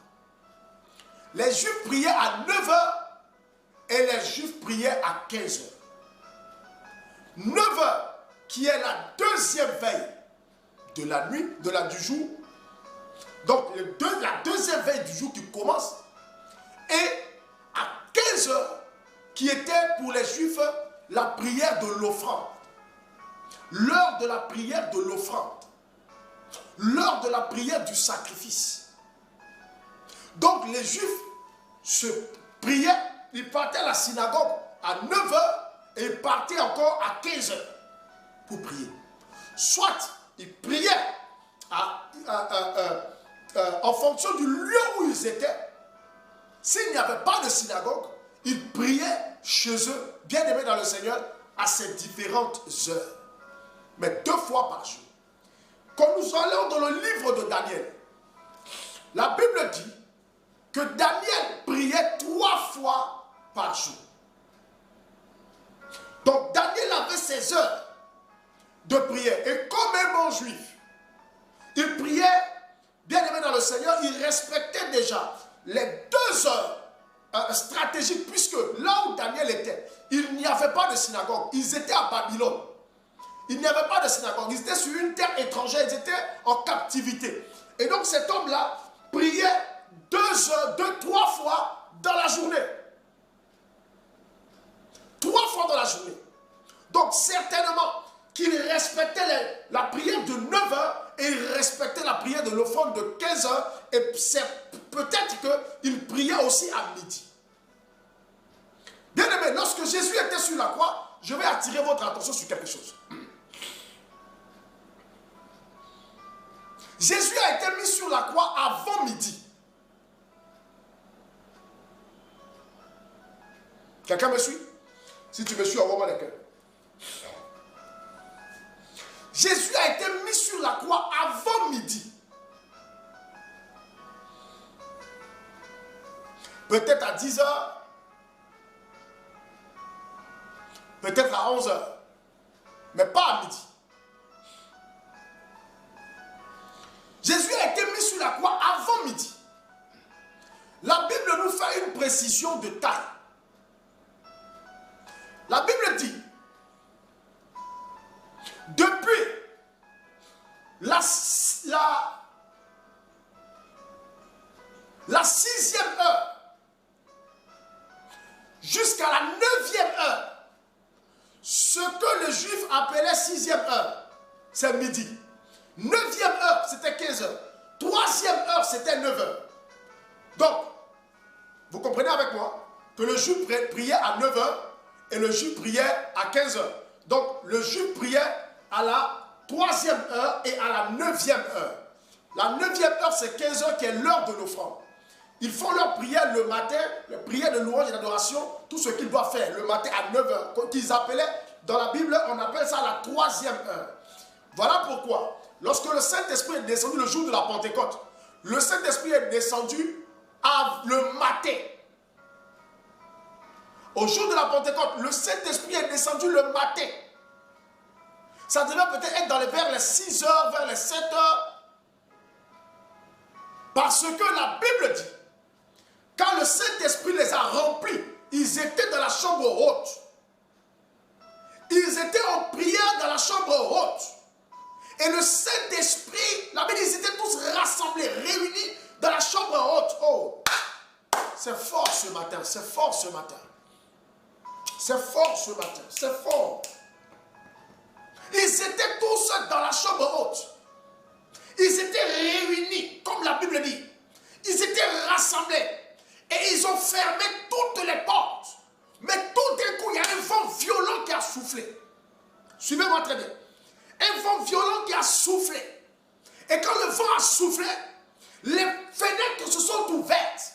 Les Juifs priaient à 9 h et les Juifs priaient à 15 h. 9 h qui est la deuxième veille de la nuit, du jour. Donc la deuxième veille du jour qui commence. Et à 15 h qui était pour les Juifs la prière de l'offrande. L'heure de la prière de l'offrande. L'heure de la prière du sacrifice. Donc les Juifs se priaient, ils partaient à la synagogue à 9 h et ils partaient encore à 15 h pour prier. Soit ils priaient en fonction du lieu où ils étaient. S'il n'y avait pas de synagogue, ils priaient chez eux, bien-aimés dans le Seigneur, à ces différentes heures. Mais 2 fois par jour. Quand nous allons dans le livre de Daniel, la Bible dit que Daniel priait 3 fois par jour. Donc Daniel avait ses heures de prière. Et comme un bon juif, il priait, bien-aimé dans le Seigneur, il respectait déjà les 2 heures stratégiques, puisque là où Daniel était, il n'y avait pas de synagogue. Ils étaient à Babylone. Il n'y avait pas de synagogue. Ils étaient sur une terre étrangère. Ils étaient en captivité. Et donc cet homme-là priait 3 fois dans la journée. 3 fois dans la journée. Donc certainement qu'il respectait la prière de 9 h et il respectait la prière de l'offrande de 15 h. Et c'est peut-être qu'il priait aussi à midi. Bien aimé, lorsque Jésus était sur la croix, je vais attirer votre attention sur quelque chose. Jésus a été mis sur la croix avant midi. Quelqu'un me suit? Si tu me suis, envoie-moi les cœurs. Jésus a été mis sur la croix avant midi. Peut-être à 10 h. peut-être à 11 h, mais pas à midi. Jésus a été mis sur la croix avant midi. La Bible nous fait une précision de taille. La Bible dit, depuis la 6e heure jusqu'à la 9e heure, ce que le juif appelait 6e heure, c'est midi. 9e heure, c'était 15 heures. 3e heure, c'était 9 heures. Donc, vous comprenez avec moi que le juif priait à 9 heures et le juif priait à 15 heures. Donc, le juif priait à la 3e heure et à la 9e heure. La 9e heure, c'est 15 heures qui est l'heure de l'offrande. Ils font leur prière le matin, leur prière de louange et d'adoration, tout ce qu'ils doivent faire le matin à 9 heures, qu'ils appelaient, dans la Bible, on appelle ça la 3e heure. Voilà pourquoi, lorsque le Saint-Esprit est descendu le jour de la Pentecôte, le Saint-Esprit est descendu le matin. Au jour de la Pentecôte, le Saint-Esprit est descendu le matin. Ça devait peut-être être vers les 6 heures, vers les 7 heures. Parce que la Bible dit, quand le Saint-Esprit les a remplis, ils étaient dans la chambre haute. Ils étaient en prière dans la chambre haute. Et le Saint-Esprit, la Bible dit, ils étaient tous rassemblés, réunis dans la chambre haute. Oh, c'est fort ce matin, c'est fort ce matin. C'est fort ce matin, c'est fort. Ils étaient tous dans la chambre haute. Ils étaient réunis, comme la Bible dit. Ils étaient rassemblés. Et ils ont fermé toutes les portes. Mais tout d'un coup, il y a un vent violent qui a soufflé. Suivez-moi très bien. Un vent violent qui a soufflé. Et quand le vent a soufflé, les fenêtres se sont ouvertes.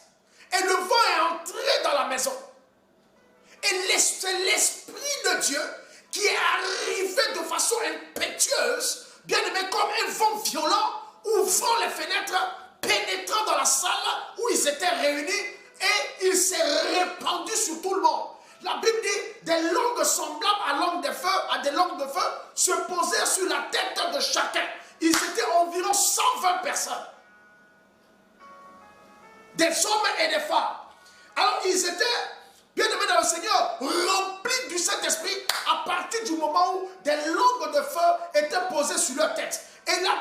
Et le vent est entré dans la maison. Et c'est l'Esprit de Dieu qui est arrivé de façon impétueuse, bien aimé, comme un vent violent, ouvrant les fenêtres, pénétrant dans la salle où ils étaient réunis, et il s'est répandu sur tout le monde. La Bible dit, des langues semblables à des langues de feu se posaient sur la tête de chacun. Ils étaient environ 120 personnes. Des hommes et des femmes. Alors ils étaient, bien aimés dans le Seigneur, remplis du Saint-Esprit à partir du moment où des langues de feu étaient posées sur leur tête. Et la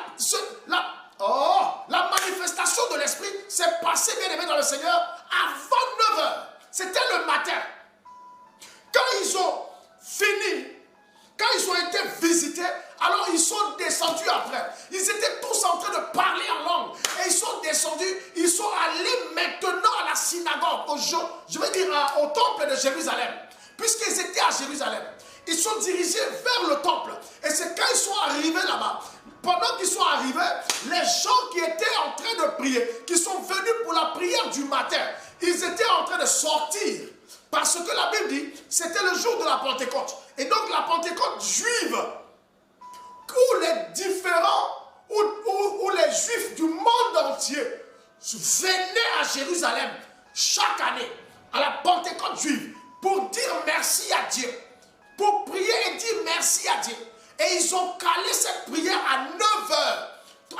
manifestation de l'Esprit s'est passée, bien aimés dans le Seigneur, avant 9 h. C'était le matin. Quand ils ont fini, quand ils ont été visités, alors ils sont descendus après. Ils étaient tous en train de parler en langue. Et ils sont descendus, ils sont allés maintenant à la synagogue, au temple de Jérusalem. Puisqu'ils étaient à Jérusalem, ils sont dirigés vers le temple. Et c'est quand ils sont arrivés là-bas, pendant qu'ils sont arrivés, les gens qui étaient en train de prier, qui sont venus pour la prière du matin, ils étaient en train de sortir. Parce que la Bible dit, c'était le jour de la Pentecôte. Et donc la Pentecôte juive, où les Juifs du monde entier venaient à Jérusalem chaque année, à la Pentecôte juive, pour dire merci à Dieu, pour prier et dire merci à Dieu. Et ils ont calé cette prière à 9 h,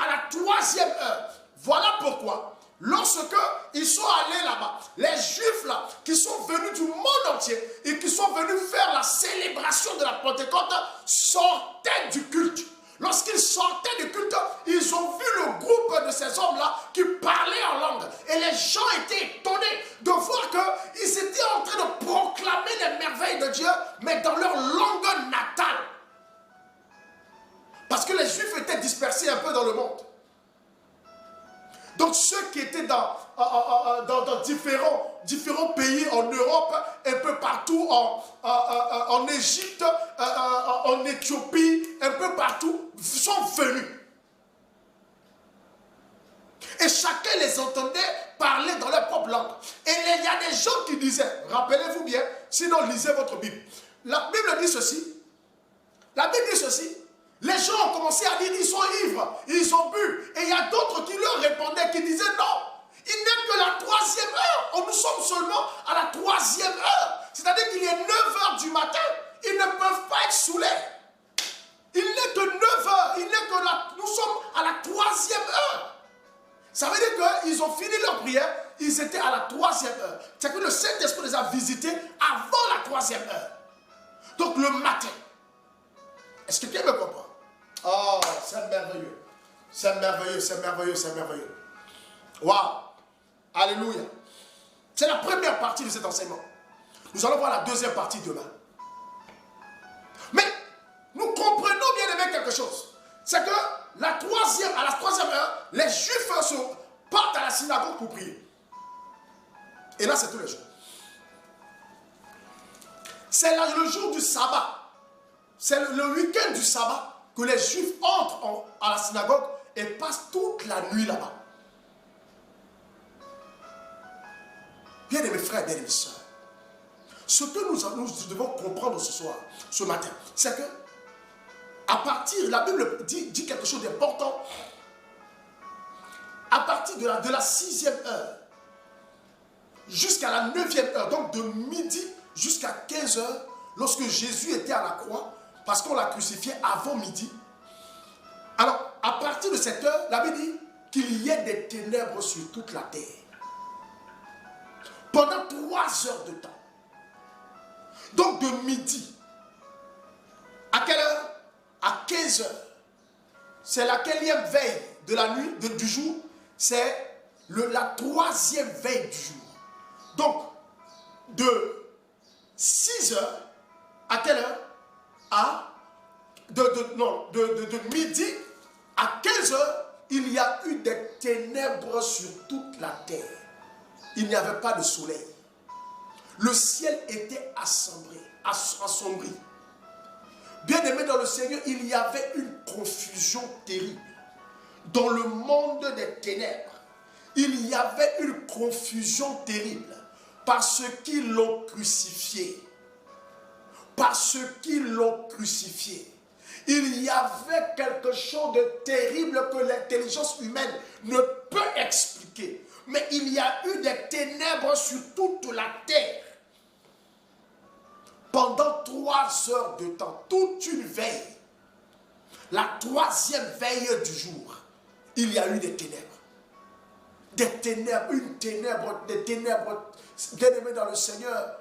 à la 3e heure. Voilà pourquoi, lorsque ils sont allés là-bas, les Juifs là, qui sont venus du monde entier et qui sont venus faire la célébration de la Pentecôte, sortaient du culte. Lorsqu'ils sortaient du culte, ils ont vu le groupe de ces hommes-là qui parlaient en langue. Et les gens étaient étonnés de voir qu'ils étaient en train de proclamer les merveilles de Dieu, mais dans leur langue natale. Parce que les Juifs étaient dispersés un peu dans le monde. Donc ceux qui étaient dans différents pays en Europe, un peu partout en Égypte, en Éthiopie, un peu partout, sont venus. Et chacun les entendait parler dans leur propre langue. Et il y a des gens qui disaient, rappelez-vous bien, sinon lisez votre Bible. La Bible dit ceci. La Bible dit ceci. Les gens ont commencé à dire ils sont ivres, ils ont bu. Et il y a d'autres qui leur répondaient, qui disaient non, il n'est que la 3e heure. Nous sommes seulement à la 3e heure. C'est-à-dire qu'il est 9 h du matin. ils ne peuvent pas être saoulés. Il n'est que 9 heures. Nous sommes à la 3e heure. Ça veut dire qu'ils ont fini leur prière. Ils étaient à la 3e heure. C'est que le Saint-Esprit les a visités avant la 3e heure. Donc le matin. Est-ce que quelqu'un me comprend? Oh, c'est merveilleux. C'est merveilleux, c'est merveilleux, c'est merveilleux. Waouh. Alléluia. C'est la première partie de cet enseignement. Nous allons voir la deuxième partie demain. Mais nous comprenons bien aimé quelque chose. C'est que à la 3e heure, les Juifs partent à la synagogue pour prier. Et là, c'est tous les jours. C'est le jour du sabbat. C'est le week-end du sabbat que les Juifs entrent à la synagogue et passent toute la nuit là-bas. Bien aimés frères, bien aimés sœurs, ce que nous devons comprendre ce matin, c'est que la Bible dit quelque chose d'important. À partir de la 6e heure jusqu'à la 9e heure, donc de midi jusqu'à 15 heures, lorsque Jésus était à la croix, parce qu'on l'a crucifié avant midi. Alors, à partir de cette heure, la Bible dit qu'il y ait des ténèbres sur toute la terre. Pendant 3 heures de temps. Donc de midi. À quelle heure? À 15 heures. C'est la quatrième veille de la nuit, du jour. C'est la 3e veille du jour. Donc, de 6 heures, à quelle heure? De midi à 15 heures, il y a eu des ténèbres sur toute la terre. Il n'y avait pas de soleil. Le ciel était assombri. Bien-aimés dans le Seigneur, il y avait une confusion terrible. Dans le monde des ténèbres, il y avait une confusion terrible parce qu'ils l'ont crucifié. Parce qu'ils l'ont crucifié. Il y avait quelque chose de terrible que l'intelligence humaine ne peut expliquer. Mais il y a eu des ténèbres sur toute la terre. Pendant 3 heures de temps, toute une veille, la 3e veille du jour, il y a eu des ténèbres. Des ténèbres, des ténèbres, bien-aimés dans le Seigneur,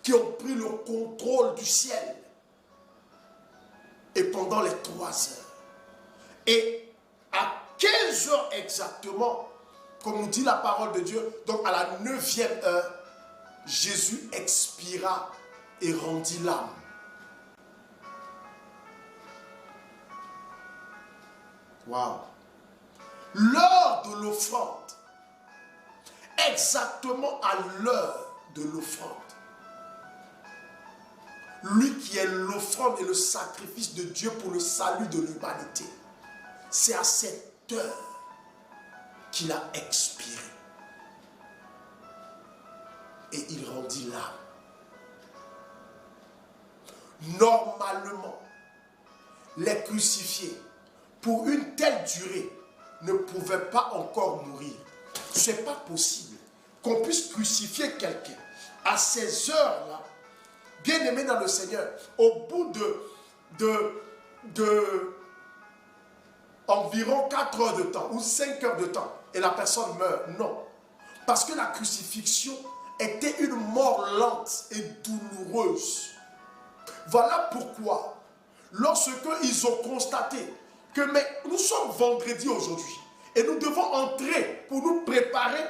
qui ont pris le contrôle du ciel. Et pendant les 3 heures. Et à 15 heures exactement, comme nous dit la parole de Dieu, donc à la 9e heure, Jésus expira et rendit l'âme. Waouh! L'heure de l'offrande, exactement à l'heure de l'offrande, lui qui est l'offrande et le sacrifice de Dieu pour le salut de l'humanité, c'est à cette heure qu'il a expiré. Et il rendit l'âme. Normalement, les crucifiés, pour une telle durée, ne pouvaient pas encore mourir. Ce n'est pas possible qu'on puisse crucifier quelqu'un à ces heures-là, bien-aimé dans le Seigneur, au bout de environ 4 heures de temps ou 5 heures de temps, et la personne meurt. Non. Parce que la crucifixion était une mort lente et douloureuse. Voilà pourquoi, lorsque ils ont constaté que nous sommes vendredi aujourd'hui, et nous devons entrer pour nous préparer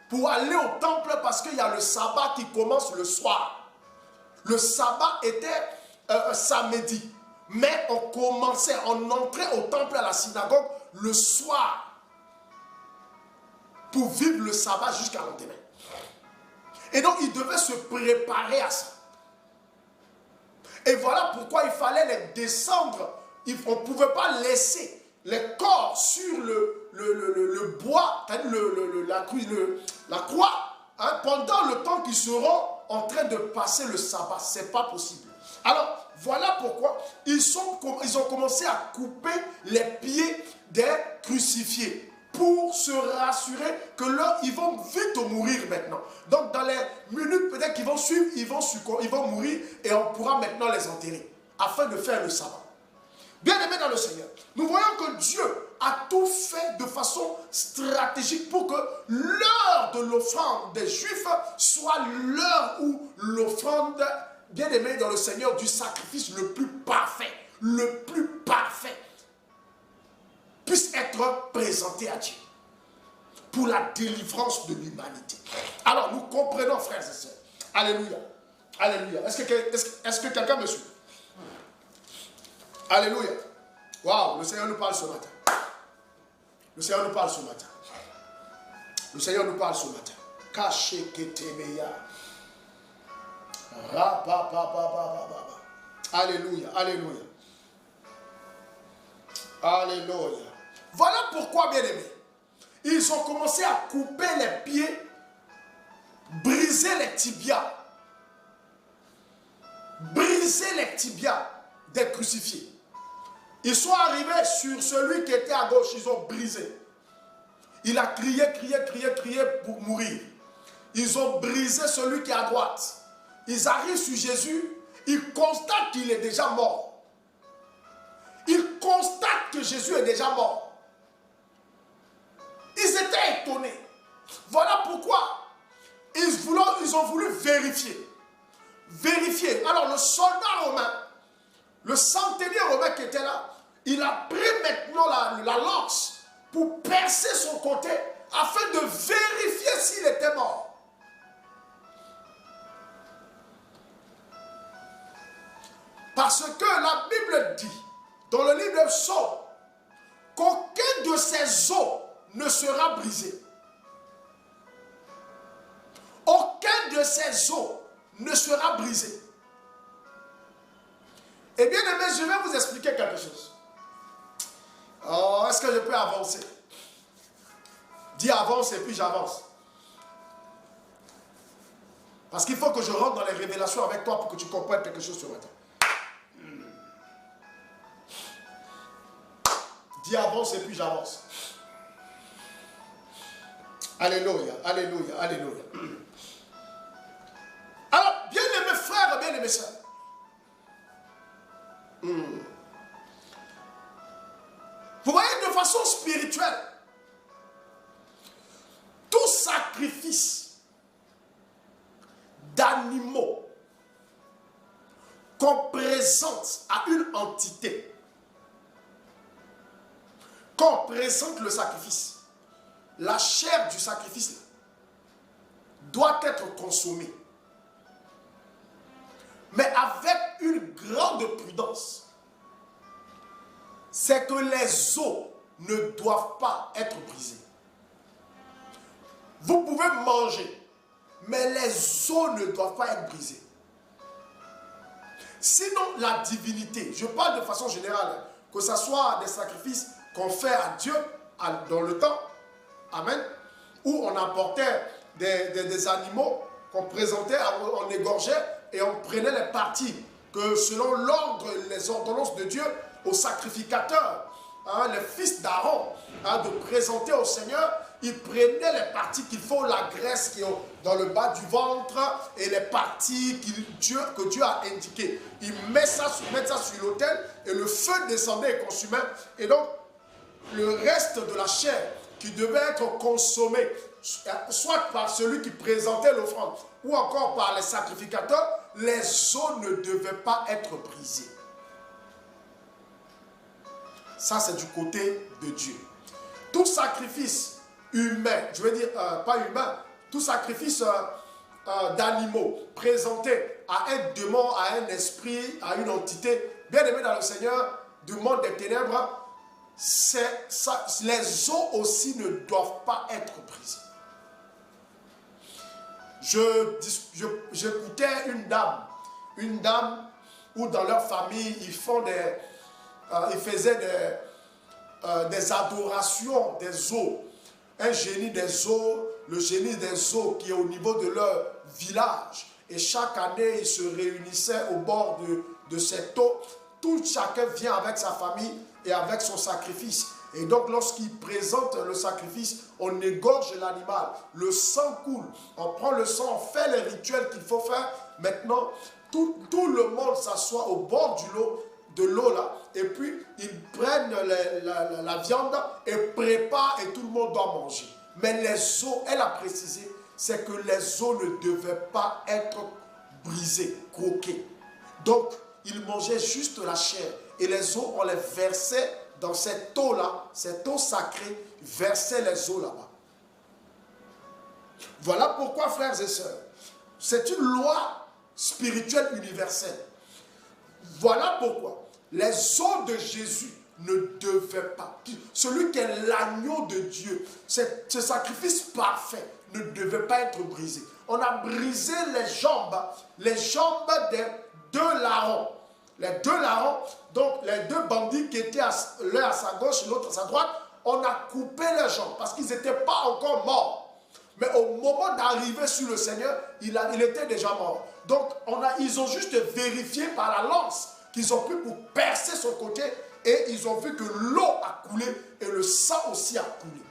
pour aller au temple parce qu'il y a le sabbat qui commence le soir. Le sabbat était samedi, mais on entrait au temple à la synagogue le soir pour vivre le sabbat jusqu'à lendemain. Et donc ils devaient se préparer à ça. Et voilà pourquoi il fallait les descendre. On ne pouvait pas laisser les corps sur le bois, la croix, hein, pendant le temps qu'ils seront en train de passer le sabbat. Ce n'est pas possible. Alors, voilà pourquoi ils ont commencé à couper les pieds des crucifiés pour se rassurer que là, ils vont vite mourir maintenant. Donc, dans les minutes peut-être qui vont suivre, ils vont mourir et on pourra maintenant les enterrer afin de faire le sabbat. Bien aimé dans le Seigneur, nous voyons que Dieu a tout fait de façon stratégique pour que l'heure de l'offrande des Juifs soit l'heure où l'offrande, bien aimé dans le Seigneur, du sacrifice le plus parfait, puisse être présenté à Dieu pour la délivrance de l'humanité. Alors nous comprenons, frères et sœurs. Alléluia. Alléluia. Est-ce que quelqu'un me suit? Alléluia. Waouh, le Seigneur nous parle ce matin. Le Seigneur nous parle ce matin. Le Seigneur nous parle ce matin. Caché que temeya. Alléluia, alléluia. Alléluia. Voilà pourquoi, bien aimés, ils ont commencé à couper les pieds, briser les tibias. Briser les tibias des crucifiés. Ils sont arrivés sur celui qui était à gauche, ils ont brisé. Il a crié pour mourir. Ils ont brisé celui qui est à droite. Ils arrivent sur Jésus, ils constatent qu'il est déjà mort. Ils constatent que Jésus est déjà mort. Ils étaient étonnés. Voilà pourquoi ils ont voulu vérifier. Vérifier. Alors le soldat romain, le centenier romain qui était là, il a pris maintenant la lance pour percer son côté afin de vérifier s'il était mort. Parce que la Bible dit, dans le livre de Psaume, qu'aucun de ses os ne sera brisé. Aucun de ses os ne sera brisé. Et bien aimé, je vais vous expliquer quelque chose. Oh, est-ce que je peux avancer? Dis avance et puis j'avance. Parce qu'il faut que je rentre dans les révélations avec toi pour que tu comprennes quelque chose ce matin. Dis avance et puis j'avance. Alléluia, alléluia, alléluia. Alors, bien aimés frères, bien aimés sœurs. Vous voyez, de façon spirituelle, tout sacrifice d'animaux qu'on présente à une entité, qu'on présente le sacrifice, la chair du sacrifice doit être consommée, mais avec une grande prudence. C'est que les os ne doivent pas être brisés. Vous pouvez manger, mais les os ne doivent pas être brisés. Sinon, la divinité, je parle de façon générale, que ce soit des sacrifices qu'on fait à Dieu dans le temps, amen, où on apportait des animaux qu'on présentait, on égorgeait et on prenait les parties que selon l'ordre, les ordonnances de Dieu, aux sacrificateurs, les fils d'Aaron, de présenter au Seigneur, ils prenaient les parties qu'il faut, la graisse qui est dans le bas du ventre et les parties que Dieu a indiquées. Ils mettent ça sur l'autel et le feu descendait et consumait. Et donc, le reste de la chair qui devait être consommé, soit par celui qui présentait l'offrande ou encore par les sacrificateurs, les os ne devaient pas être brisés. Ça, c'est du côté de Dieu. Tout sacrifice humain, je veux dire, pas humain, tout sacrifice d'animaux présenté à un démon, à un esprit, à une entité, bien aimé dans le Seigneur, du monde des ténèbres, les os aussi ne doivent pas être brisés. J'écoutais une dame où dans leur famille, ils faisaient des adorations des eaux. Un génie des eaux, le génie des eaux qui est au niveau de leur village. Et chaque année, ils se réunissaient au bord de cette eau. Tout chacun vient avec sa famille et avec son sacrifice. Et donc, lorsqu'il présente le sacrifice, on égorge l'animal. Le sang coule. On prend le sang, on fait les rituels qu'il faut faire. Maintenant, tout le monde s'assoit au bord de l'eau là. Et puis, ils prennent la viande et préparent et tout le monde doit manger. Mais les os, elle a précisé, c'est que les os ne devaient pas être brisés, croqués. Donc, ils mangeaient juste la chair. Et les os, on les versait dans cette eau-là, cette eau sacrée, versait les os là-bas. Voilà pourquoi, frères et sœurs, c'est une loi spirituelle universelle. Voilà pourquoi les os de Jésus ne devaient pas, celui qui est l'agneau de Dieu, ce sacrifice parfait ne devait pas être brisé. On a brisé les jambes des deux larrons. Les deux larrons, donc les deux bandits qui étaient l'un à sa gauche et l'autre à sa droite, on a coupé les jambes parce qu'ils n'étaient pas encore morts. Mais au moment d'arriver sur le Seigneur, il était déjà mort. Donc ils ont juste vérifié par la lance qu'ils ont pu pour percer son côté et ils ont vu que l'eau a coulé et le sang aussi a coulé.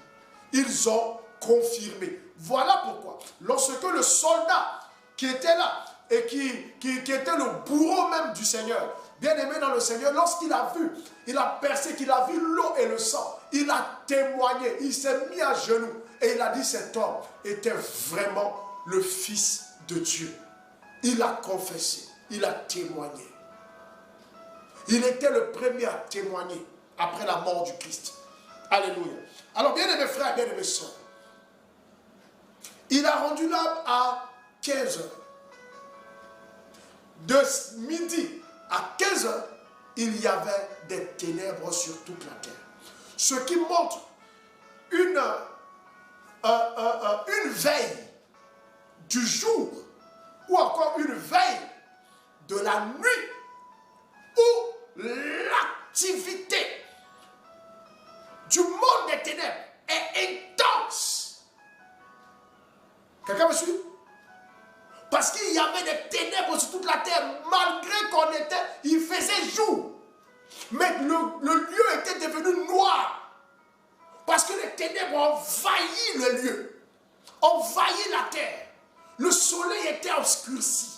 Ils ont confirmé. Voilà pourquoi, lorsque le soldat qui était là et qui était le bourreau même du Seigneur, bien aimé dans le Seigneur, lorsqu'il a vu, il a percé, qu'il a vu l'eau et le sang, il a témoigné, il s'est mis à genoux et il a dit cet homme était vraiment le Fils de Dieu. Il a confessé, il a témoigné. Il était le premier à témoigner après la mort du Christ. Alléluia. Alors, bien aimés frères, bien aimés sœurs, il a rendu l'âme à 15 heures. De midi à 15 heures, il y avait des ténèbres sur toute la terre. Ce qui montre une veille du jour ou encore une veille de la nuit où l'activité du monde des ténèbres est intense. Quelqu'un me suit? Parce qu'il y avait des ténèbres sur toute la terre, malgré il faisait jour. Mais le lieu était devenu noir. Parce que les ténèbres ont envahi le lieu, envahi la terre. Le soleil était obscurci.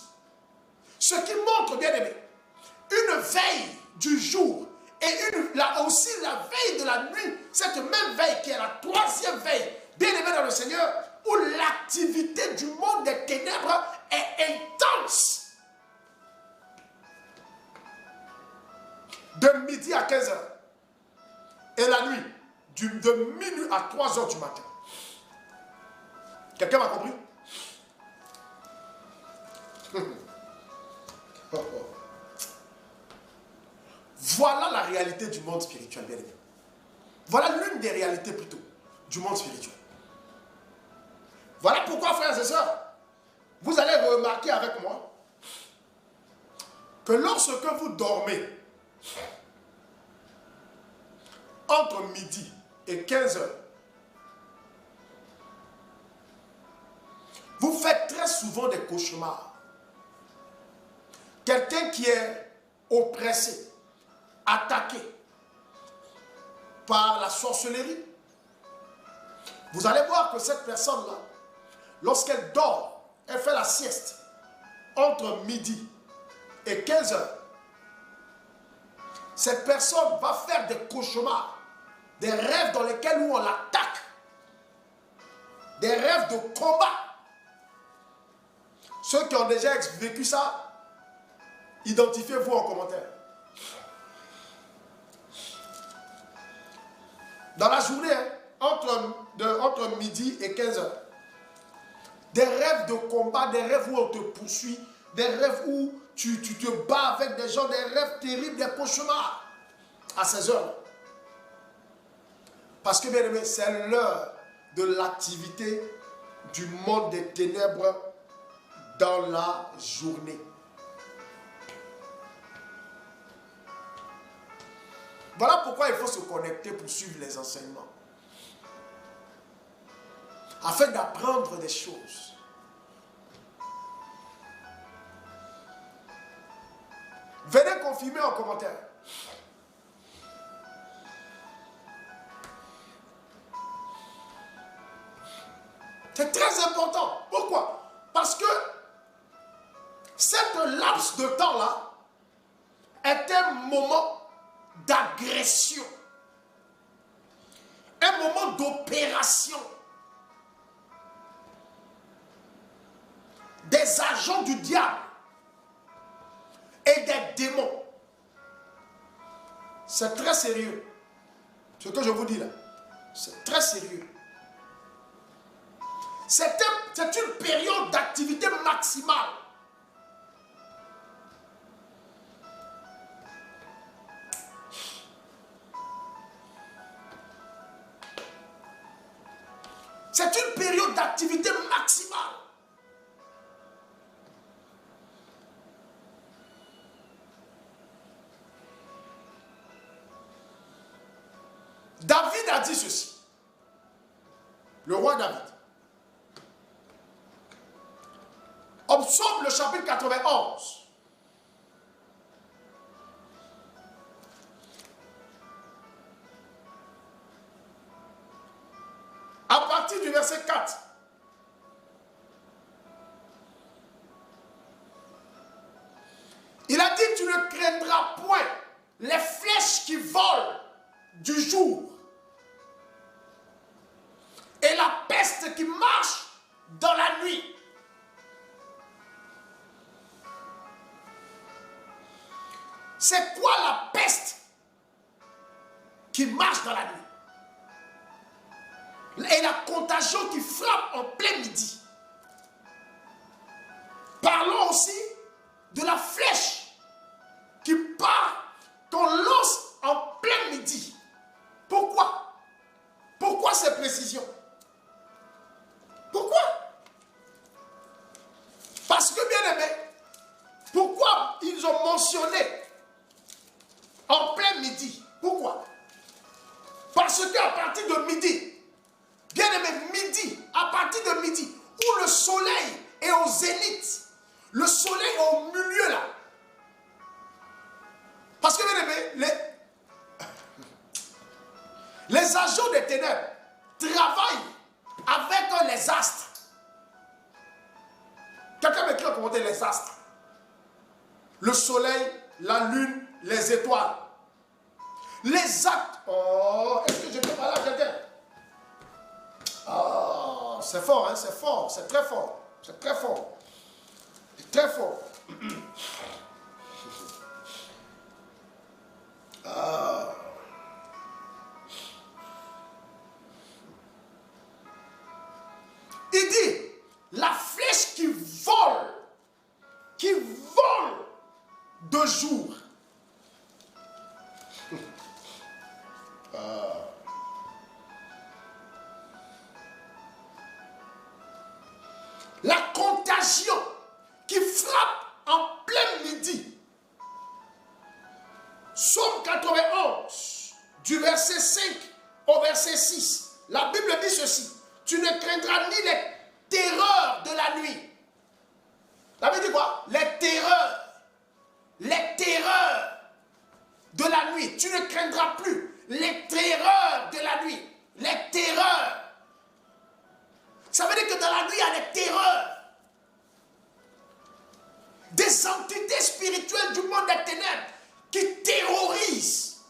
Ce qui montre, bien aimé, une veille du jour et aussi la veille de la nuit, cette même veille qui est la troisième veille, bien aimé dans le Seigneur, où l'activité du monde des ténèbres est intense. De midi à 15 heures. Et la nuit, de minuit à 3 heures du matin. Quelqu'un m'a compris? Voilà la réalité du monde spirituel, bien aimé. Voilà l'une des réalités plutôt du monde spirituel. Voilà pourquoi, frères et sœurs, vous allez remarquer avec moi que lorsque vous dormez entre midi et 15 heures, vous faites très souvent des cauchemars. Quelqu'un qui est oppressé, attaqué par la sorcellerie, vous allez voir que cette personne-là, lorsqu'elle dort, elle fait la sieste entre midi et 15 heures, cette personne va faire des cauchemars, des rêves dans lesquels on l'attaque, des rêves de combat. Ceux qui ont déjà vécu ça, identifiez-vous en commentaire. Dans la journée, entre midi et 15 heures, des rêves de combat, des rêves où on te poursuit, des rêves où tu te bats avec des gens, des rêves terribles, des cauchemars à ces heures. Parce que, bien aimé, c'est l'heure de l'activité du monde des ténèbres dans la journée. Voilà pourquoi il faut se connecter pour suivre les enseignements. Afin d'apprendre des choses. Venez confirmer en commentaire. laps de temps-là est un moment d'agression, un moment d'opération des agents du diable et des démons. C'est très sérieux. Ce que je vous dis là, c'est très sérieux. C'est une période d'activité maximale. C'est une période d'activité maximale. David a dit ceci. Le roi David. Au psaume, le chapitre 91. À partir du verset 4. Il a dit, tu ne craindras point les flèches qui volent du jour et la peste qui marche dans la nuit. C'est quoi la peste qui marche dans la nuit? Et la contagion qui frappe en plein midi. Parlons aussi de la flèche qui part, qu'on lance en plein midi. Pourquoi? Pourquoi ces précisions? Pourquoi? Parce que, bien aimé, pourquoi ils ont mentionné en plein midi? Pourquoi? Parce qu'à partir de midi, bien aimé, midi, à partir de midi, où le soleil est au zénith, le soleil est au milieu là. Parce que, bien aimé, les agents des ténèbres travaillent avec les astres. Quelqu'un m'écrit en commentaire les astres. Le soleil, la lune, les étoiles. Les actes. Oh, est-ce que je peux parler à quelqu'un? Oh, c'est fort, hein, c'est fort, c'est très fort. C'est très fort. C'est très fort. Ah. Il dit, la flèche qui vole de jour. La contagion qui frappe en plein midi. Psaume 91, du verset 5 au verset 6. La Bible dit ceci. Tu ne craindras ni les terreurs de la nuit. La Bible dit quoi? Les terreurs de la nuit. Tu ne craindras plus les terreurs de la nuit. Les terreurs. Ça veut dire que dans la nuit, il y a des terreurs. Des entités spirituelles du monde des ténèbres qui terrorisent.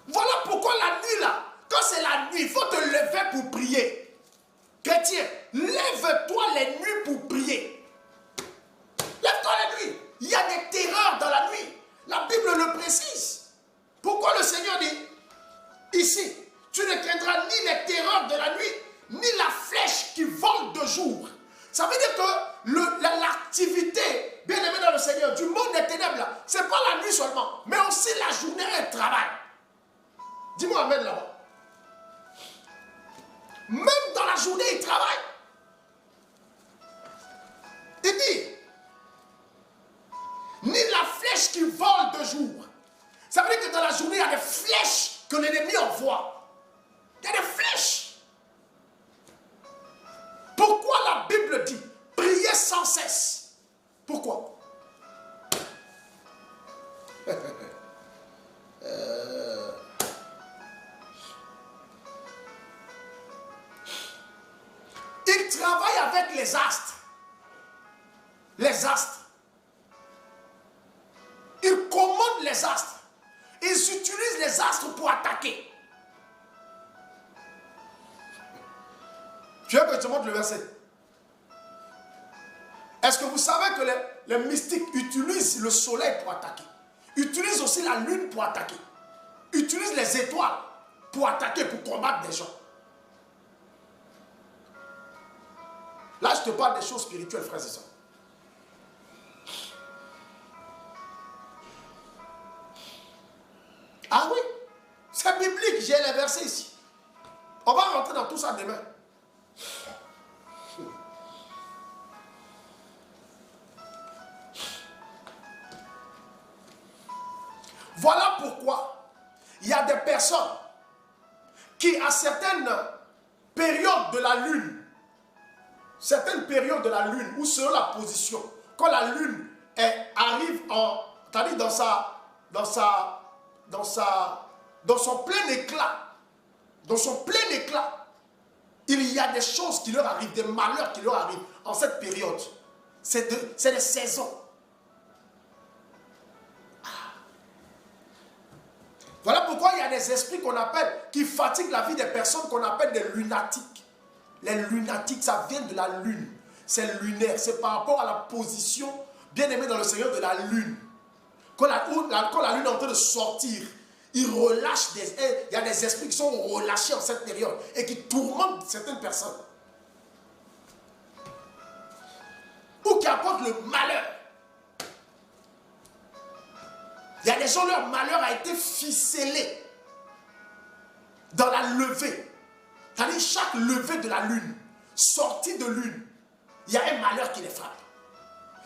Voilà pourquoi la nuit là, quand c'est la nuit, il faut te lever pour prier. Chrétien, lève-toi les nuits pour prier. Lève-toi la nuit. Il y a des terreurs dans la nuit. La Bible le précise. Pourquoi le Seigneur dit ici, tu ne craindras ni les terreurs de la nuit, ni la flèche qui vole de jour. Ça veut dire que l'activité, bien aimé dans le Seigneur, du monde des ténèbres, ce n'est pas la nuit seulement, mais aussi la journée et le travail. Dis-moi amen là-bas. Même dans la journée, il travaille. Il dit, ni la flèche qui vole de jour. Ça veut dire que dans la journée, il y a des flèches que l'ennemi envoie. Il y a des flèches. Pourquoi la Bible dit priez sans cesse? Pourquoi? Il travaille avec les astres. Les astres. confondent les astres. Ils utilisent les astres pour attaquer. Tu veux que je te montre le verset? Est-ce que vous savez que les mystiques utilisent le soleil pour attaquer? Utilisent aussi la lune pour attaquer. Utilisent les étoiles pour attaquer, pour combattre des gens. Là, je te parle des choses spirituelles, frères et sœurs. Ah oui, c'est biblique, j'ai les versets ici. On va rentrer dans tout ça demain. Voilà pourquoi il y a des personnes qui, à certaines périodes de la lune, ou selon la position, quand la lune arrive dans son plein éclat, il y a des choses qui leur arrivent, des malheurs qui leur arrivent en cette période. C'est des saisons. Voilà pourquoi il y a des esprits qu'on appelle, qui fatiguent la vie des personnes qu'on appelle des lunatiques. Les lunatiques, ça vient de la lune. C'est lunaire, c'est par rapport à la position, bien aimée dans le Seigneur, de la lune. Quand la lune est en train de sortir, il y a des esprits qui sont relâchés en cette période et qui tourmentent certaines personnes. Ou qui apportent le malheur. Il y a des gens, leur malheur a été ficelé dans la levée. C'est-à-dire chaque levée de la lune, sortie de lune, il y a un malheur qui les frappe.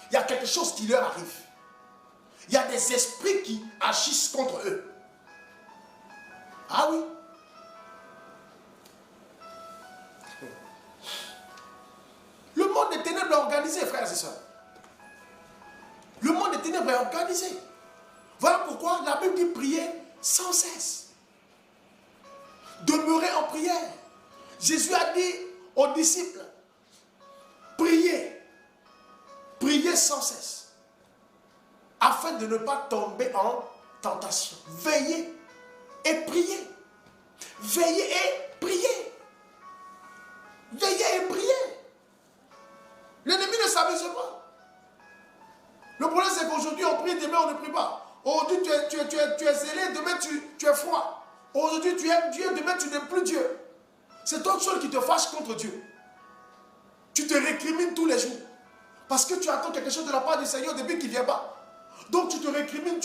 Il y a quelque chose qui leur arrive. Il y a des esprits qui agissent contre eux. Ah oui. Le monde des ténèbres est organisé, frères et sœurs. Le monde des ténèbres est organisé. Voilà pourquoi la Bible dit prier sans cesse. Demeurer en prière. Jésus a dit aux disciples, priez. Priez sans cesse. Afin de ne pas tomber en tentation. Veillez et priez. Veillez et priez. Veillez et priez. L'ennemi ne s'amuse pas. Le problème c'est qu'aujourd'hui on prie, demain on ne prie pas. Aujourd'hui tu es zélé, demain tu es froid. Aujourd'hui tu aimes Dieu, demain tu n'aimes plus Dieu. C'est toi seul qui te fâche contre Dieu. Tu te récrimines tous les jours. Parce que tu attends quelque chose de la part du Seigneur depuis qu'il ne vient pas. Donc tu te récrimines,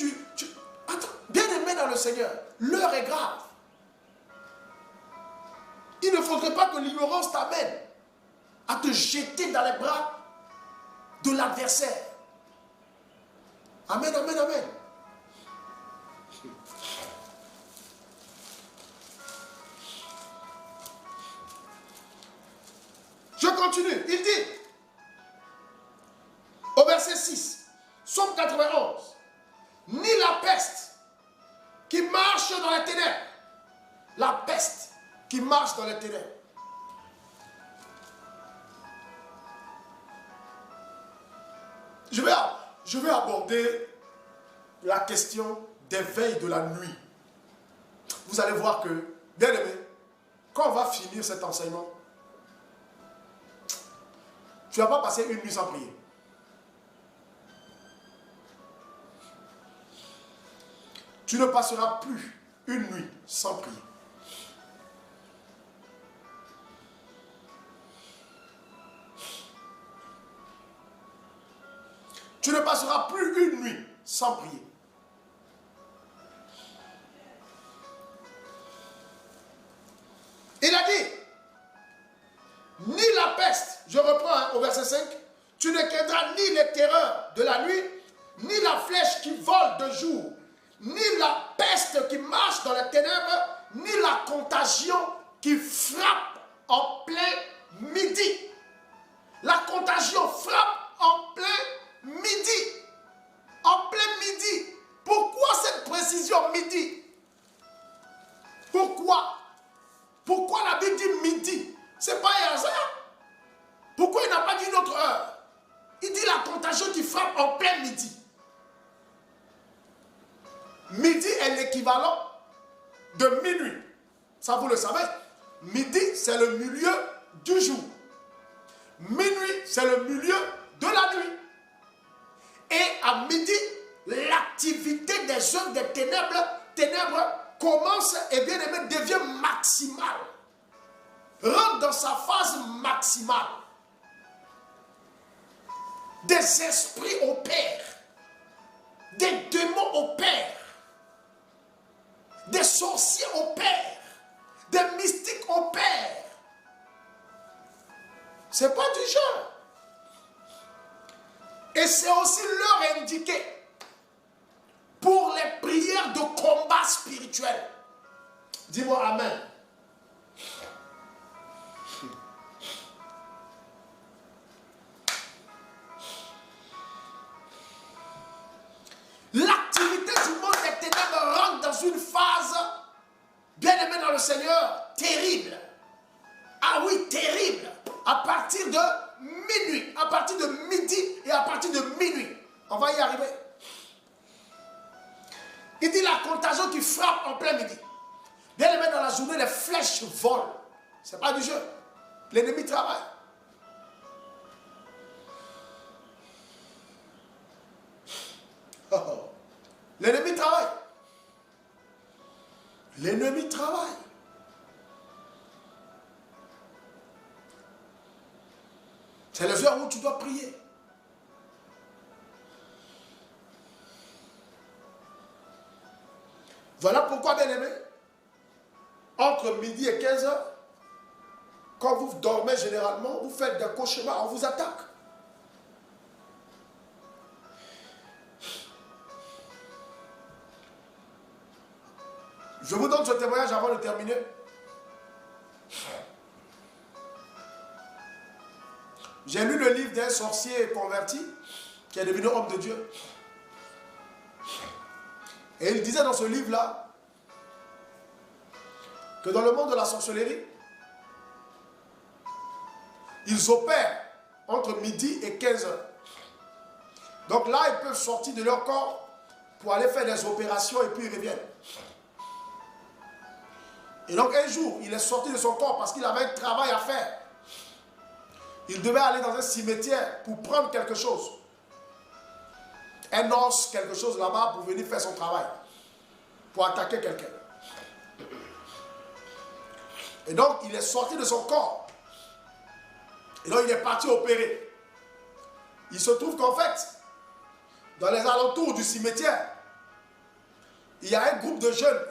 Attends, bien aimé dans le Seigneur, l'heure est grave. Il ne faudrait pas que l'ignorance t'amène à te jeter dans les bras de l'adversaire. Amen, amen, amen. Je continue. Il dit, au verset 6, Psaume 91, ni la peste qui marche dans les ténèbres, la peste qui marche dans les ténèbres. Je vais aborder la question des veilles de la nuit. Vous allez voir que, bien aimé, quand on va finir cet enseignement, tu ne vas pas passer une nuit sans prier. Tu ne passeras plus une nuit sans prier. Tu ne passeras plus une nuit sans prier. Il a dit, ni la peste, je reprends au verset 5, tu ne craindras ni les terreurs de la nuit, ni la flèche qui vole de jour, ni la peste qui marche dans les ténèbres, ni la contagion qui frappe en plein midi. La contagion frappe en plein midi. En plein midi. Pourquoi cette précision midi? Pourquoi? Pourquoi la Bible dit midi? C'est pas un hasard. Pourquoi il n'a pas dit une autre heure? Il dit la contagion qui frappe en plein midi. Midi est l'équivalent de minuit. Ça, vous le savez. Midi, c'est le milieu du jour. Minuit, c'est le milieu de la nuit. Et à midi, l'activité des œuvres des ténèbres commence et bien aimé devient maximale. Rentre dans sa phase maximale. Des esprits opèrent. Des démons opèrent. Des sorciers opèrent. Des mystiques opèrent. C'est pas du jeu. Et c'est aussi l'heure indiquée pour les prières de combat spirituel. Dis-moi amen. L'activité du monde des ténèbres rentre dans une phase, bien aimée dans le Seigneur, terrible. Ah oui, terrible. À partir de minuit, à partir de midi et à partir de minuit. On va y arriver. Il dit la contagion qui frappe en plein midi. Bien aimé, dans la journée, les flèches volent. Ce n'est pas du jeu. L'ennemi travaille. Oh. L'ennemi travaille. L'ennemi travaille. C'est les heures où tu dois prier. Voilà pourquoi, bien aimé, entre midi et 15 heures, quand vous dormez généralement, vous faites des cauchemars, on vous attaque. Je vous donne ce témoignage avant de terminer. J'ai lu le livre d'un sorcier converti qui est devenu homme de Dieu. Et il disait dans ce livre-là que dans le monde de la sorcellerie, ils opèrent entre midi et 15 heures. Donc là, ils peuvent sortir de leur corps pour aller faire des opérations et puis ils reviennent. Et donc un jour, il est sorti de son corps parce qu'il avait un travail à faire. Il devait aller dans un cimetière pour prendre quelque chose. Un os, quelque chose là-bas pour venir faire son travail. Pour attaquer quelqu'un. Et donc, il est sorti de son corps. Et donc, il est parti opérer. Il se trouve qu'en fait, dans les alentours du cimetière, il y a un groupe de jeunes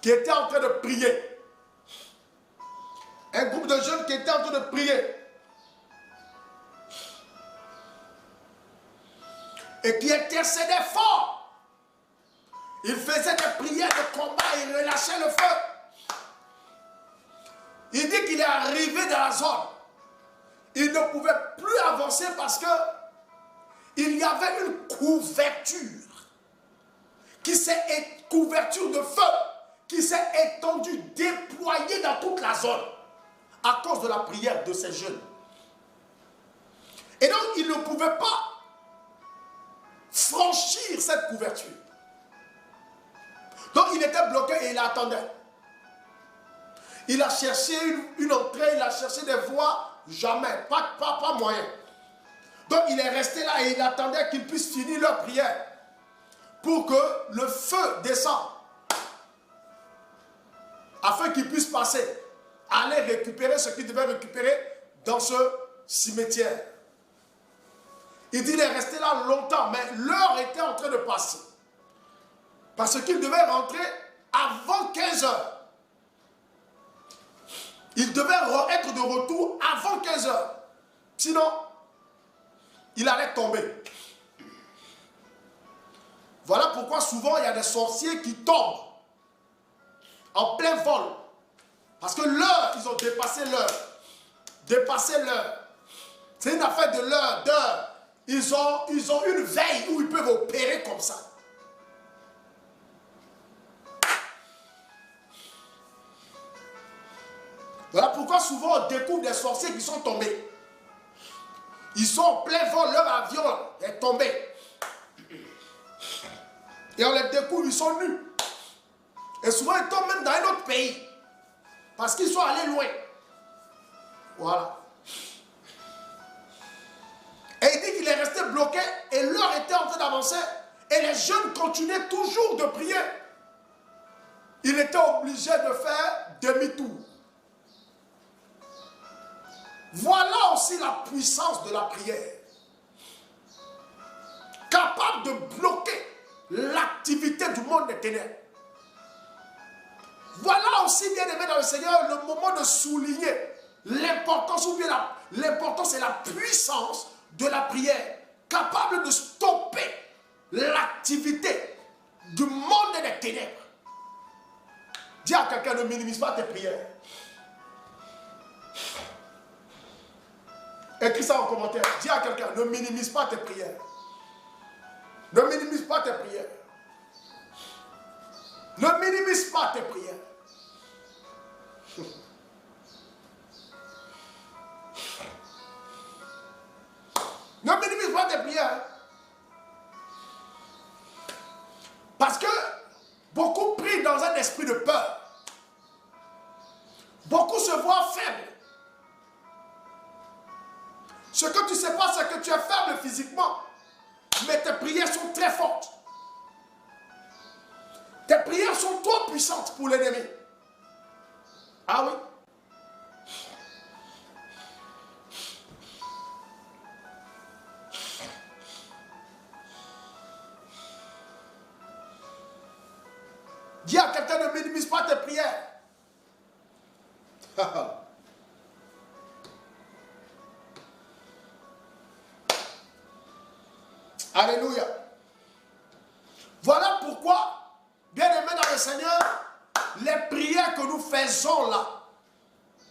qui étaient en train de prier. Un groupe de jeunes qui étaient en train de prier. Et qui intercédaient fort. Ils faisaient des prières de combat, ils relâchaient le feu. Il dit qu'il est arrivé dans la zone. Il ne pouvait plus avancer parce que il y avait une couverture couverture de feu qui s'est étendue, déployée dans toute la zone à cause de la prière de ces jeunes. Et donc, il ne pouvait pas franchir cette couverture. Donc, il était bloqué et il attendait. Il a cherché une entrée, il a cherché des voies, jamais, pas moyen. Donc, il est resté là et il attendait qu'ils puissent finir leur prière pour que le feu descende, afin qu'ils puissent passer, aller récupérer ce qu'ils devaient récupérer dans ce cimetière. Il dit qu'il est resté là longtemps, mais l'heure était en train de passer. Parce qu'il devait rentrer avant 15 heures. Il devait être de retour avant 15 heures. Sinon, il allait tomber. Voilà pourquoi souvent il y a des sorciers qui tombent en plein vol. Parce que l'heure, ils ont dépassé l'heure. Dépassé l'heure. C'est une affaire de l'heure, d'heure. Ils ont une veille où ils peuvent opérer comme ça. Voilà pourquoi souvent on découvre des sorciers qui sont tombés. Ils sont en plein vol, leur avion est tombé. Et on les découvre, ils sont nus. Et souvent, ils tombent même dans un autre pays. Parce qu'ils sont allés loin. Voilà. Et il dit qu'il est resté bloqué et l'heure était en train d'avancer. Et les jeunes continuaient toujours de prier. Il était obligé de faire demi-tour. Voilà aussi la puissance de la prière. Capable de bloquer l'activité du monde des ténèbres. Voilà aussi, bien aimé dans le Seigneur, le moment de souligner l'importance ou bien l'importance et la puissance de la prière. Capable de stopper l'activité du monde des ténèbres. Dis à quelqu'un, ne minimise pas tes prières. Écris ça en commentaire. Dis à quelqu'un, ne minimise pas tes prières. Ne minimise pas tes prières. Ne minimise pas tes prières. Ne minimise pas tes prières. Parce que beaucoup prient dans un esprit de peur. Beaucoup se voient faibles. Ce que tu ne sais pas, c'est que tu es faible physiquement. Mais tes prières sont très fortes. Tes prières sont trop puissantes pour l'ennemi. Ah oui. Dis à quelqu'un, ne minimise pas tes prières. Alléluia. Voilà pourquoi, bien aimé dans le Seigneur, les prières que nous faisons là,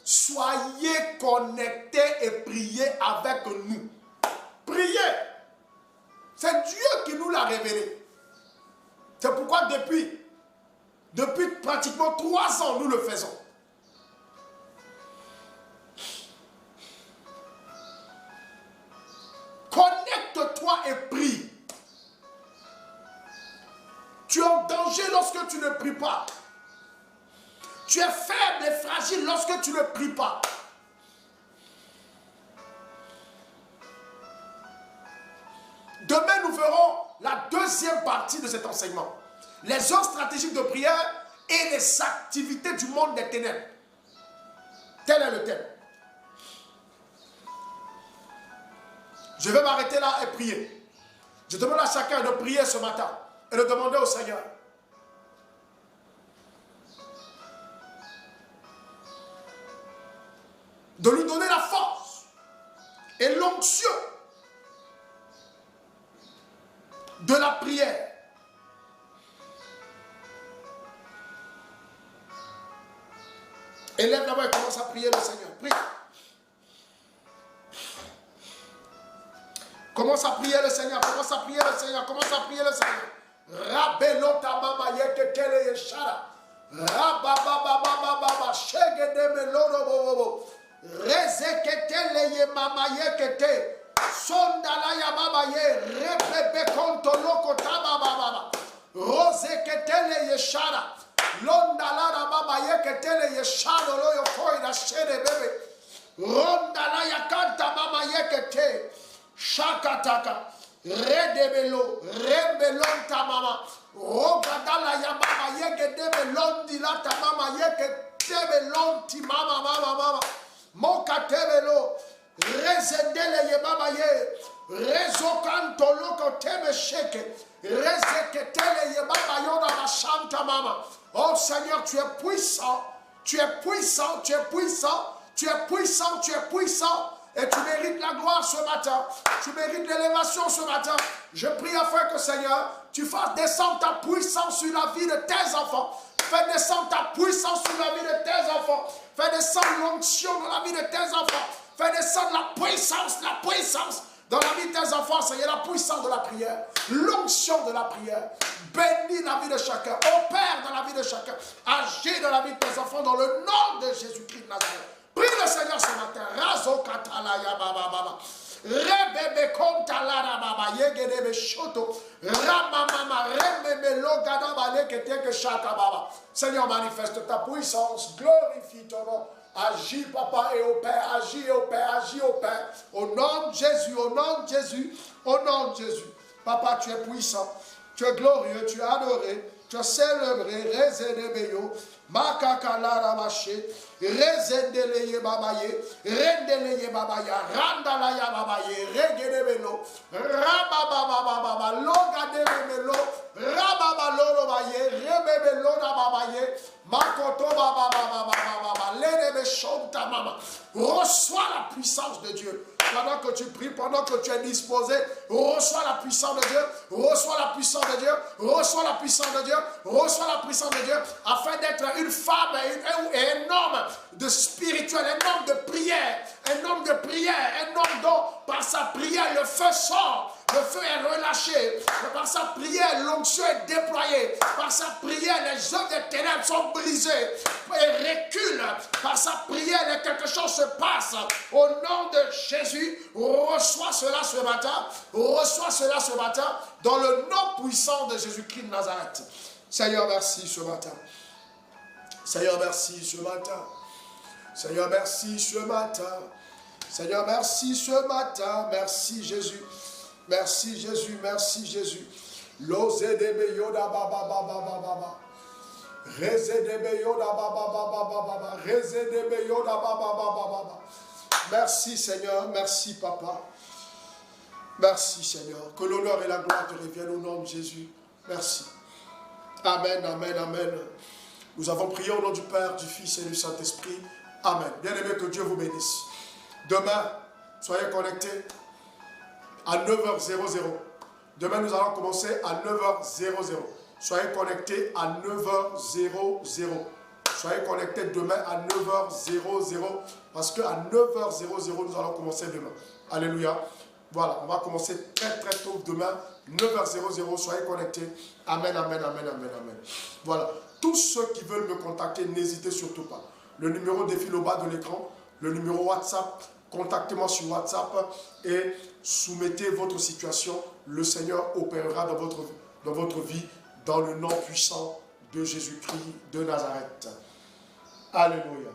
soyez connectés et priez avec nous. Priez. C'est Dieu qui nous l'a révélé. C'est pourquoi depuis pratiquement 3 ans, nous le faisons. Connecte-toi et prie. Tu es en danger lorsque tu ne pries pas. Tu es faible et fragile lorsque tu ne pries pas. Demain, nous verrons la deuxième partie de cet enseignement. Les heures stratégiques de prière et les activités du monde des ténèbres. Tel est le thème. Je vais m'arrêter là et prier. Je demande à chacun de prier ce matin et de demander au Seigneur. De lui donner la force et l'onction de la prière. Élève la main et commence à prier le Seigneur. Prie. Commence à prier le Seigneur. Commence à prier le Seigneur. Commence à prier le Seigneur. Rabelota mama yeketele yeshara. Rababababababa shegede meloro bobo. Rezeketele ye mama yekete. Sondala ya baba ye rebebe konto loko tabababa. Rozeketele yeshara. Londala baba yeketele yeshara lo yokoi na shere bebe. Rondala yakanta mama yekete. Shakataka, redebelo, rebelonta mama, rogadala ya mama yegedebelonti la ta mama yegedebelonti mama, mokatebelo, rezendele ye mama ye, rezokanto loko teme sheke, rezeketele ye mama yona mashanta mama. Oh Seigneur, tu es puissant, tu es puissant, tu es puissant, tu es puissant, tu es puissant. Et tu mérites la gloire ce matin. Tu mérites l'élévation ce matin. Je prie afin que, Seigneur, tu fasses descendre ta puissance sur la vie de tes enfants. Fais descendre ta puissance sur la vie de tes enfants. Fais descendre l'onction dans la vie de tes enfants. Fais descendre la puissance dans la vie de tes enfants, Seigneur, la puissance de la prière. L'onction de la prière. Bénis la vie de chacun. Opère dans la vie de chacun. Agis dans la vie de tes enfants dans le nom de Jésus-Christ de Nazareth. Prie le Seigneur ce matin. Razo katalaya baba baba. Rebebe konta lara baba yegedebe shoto. Ramamama rememe logada balekete que chaka baba. Seigneur, manifeste ta puissance, glorifie ton nom. Agis, papa, et au Père, agis au Père, agis au Père. Au nom de Jésus, au nom de Jésus, au nom de Jésus. Papa, tu es puissant, tu es glorieux, tu es adoré, tu es célébré, Rezedebeyo, Makakala Rabaché, Rezendeleye Babaye, Rendeleye Babaya, Randalaya Babaye, Regedebelo, Rabababababa, Logadebelo, Rababalo Baye, Rebebelo Babaye, Makoto Bababababa, Lenebe Shonta Mama. Reçois la puissance de Dieu. Pendant que tu pries, pendant que tu es disposé, reçois la puissance de Dieu, reçois la puissance de Dieu, reçois la puissance de Dieu, reçois la puissance de Dieu, afin d'être une femme et un homme de spirituel, un homme de prière, un homme dont par sa prière le feu sort, le feu est relâché, par sa prière l'onction est déployée, par sa prière les œuvres des ténèbres sont brisées et reculent, par sa prière quelque chose se passe. Au nom de Jésus, reçois cela ce matin, reçois cela ce matin, dans le nom puissant de Jésus-Christ de Nazareth. Seigneur, merci ce matin. Seigneur, merci ce matin. Seigneur, merci ce matin. Seigneur, merci ce matin. Merci Jésus. Merci Jésus, merci Jésus. Lozedebe yoda baba baba baba. Rezedebe yoda baba baba baba. Rezedebe yoda baba baba baba. Merci Seigneur, merci Papa. Merci Seigneur. Que l'honneur et la gloire te reviennent au nom de Jésus. Merci. Amen, amen, amen. Nous avons prié au nom du Père, du Fils et du Saint-Esprit. Amen. Bien-aimés, que Dieu vous bénisse. Demain, soyez connectés à 9h00. Demain, nous allons commencer à 9h00. Soyez connectés à 9h00. Soyez connectés demain à 9h00. Parce qu'à 9h00, nous allons commencer demain. Alléluia. Voilà, on va commencer très très tôt demain. 9h00. Soyez connectés. Amen, amen, amen, amen, amen. Voilà. Tous ceux qui veulent me contacter, n'hésitez surtout pas. Le numéro défile au bas de l'écran. Le numéro WhatsApp. Contactez-moi sur WhatsApp et soumettez votre situation. Le Seigneur opérera dans votre vie dans le nom puissant de Jésus-Christ de Nazareth. Alléluia.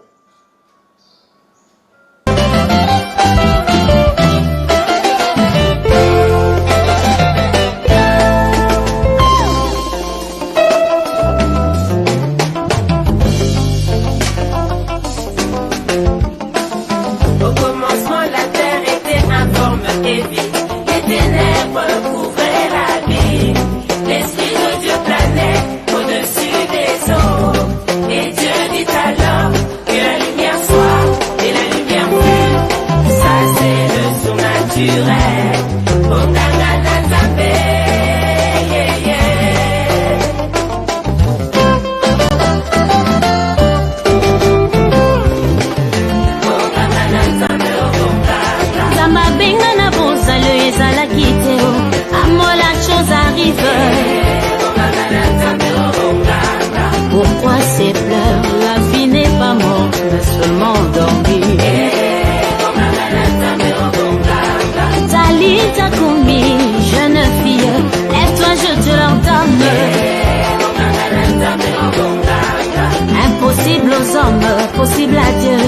Pourquoi ces pleurs? La vie n'est pas morte, mais seulement endormie. Talita Koumi, jeune fille, lève-toi, je te l'ordonne. Impossible aux hommes, possible à Dieu.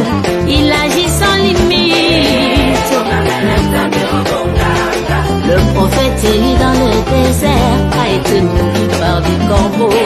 Il agit sans limite. Le prophète Élie dans le désert a été nourri par des corbeaux.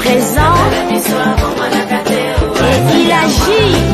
présent et il agit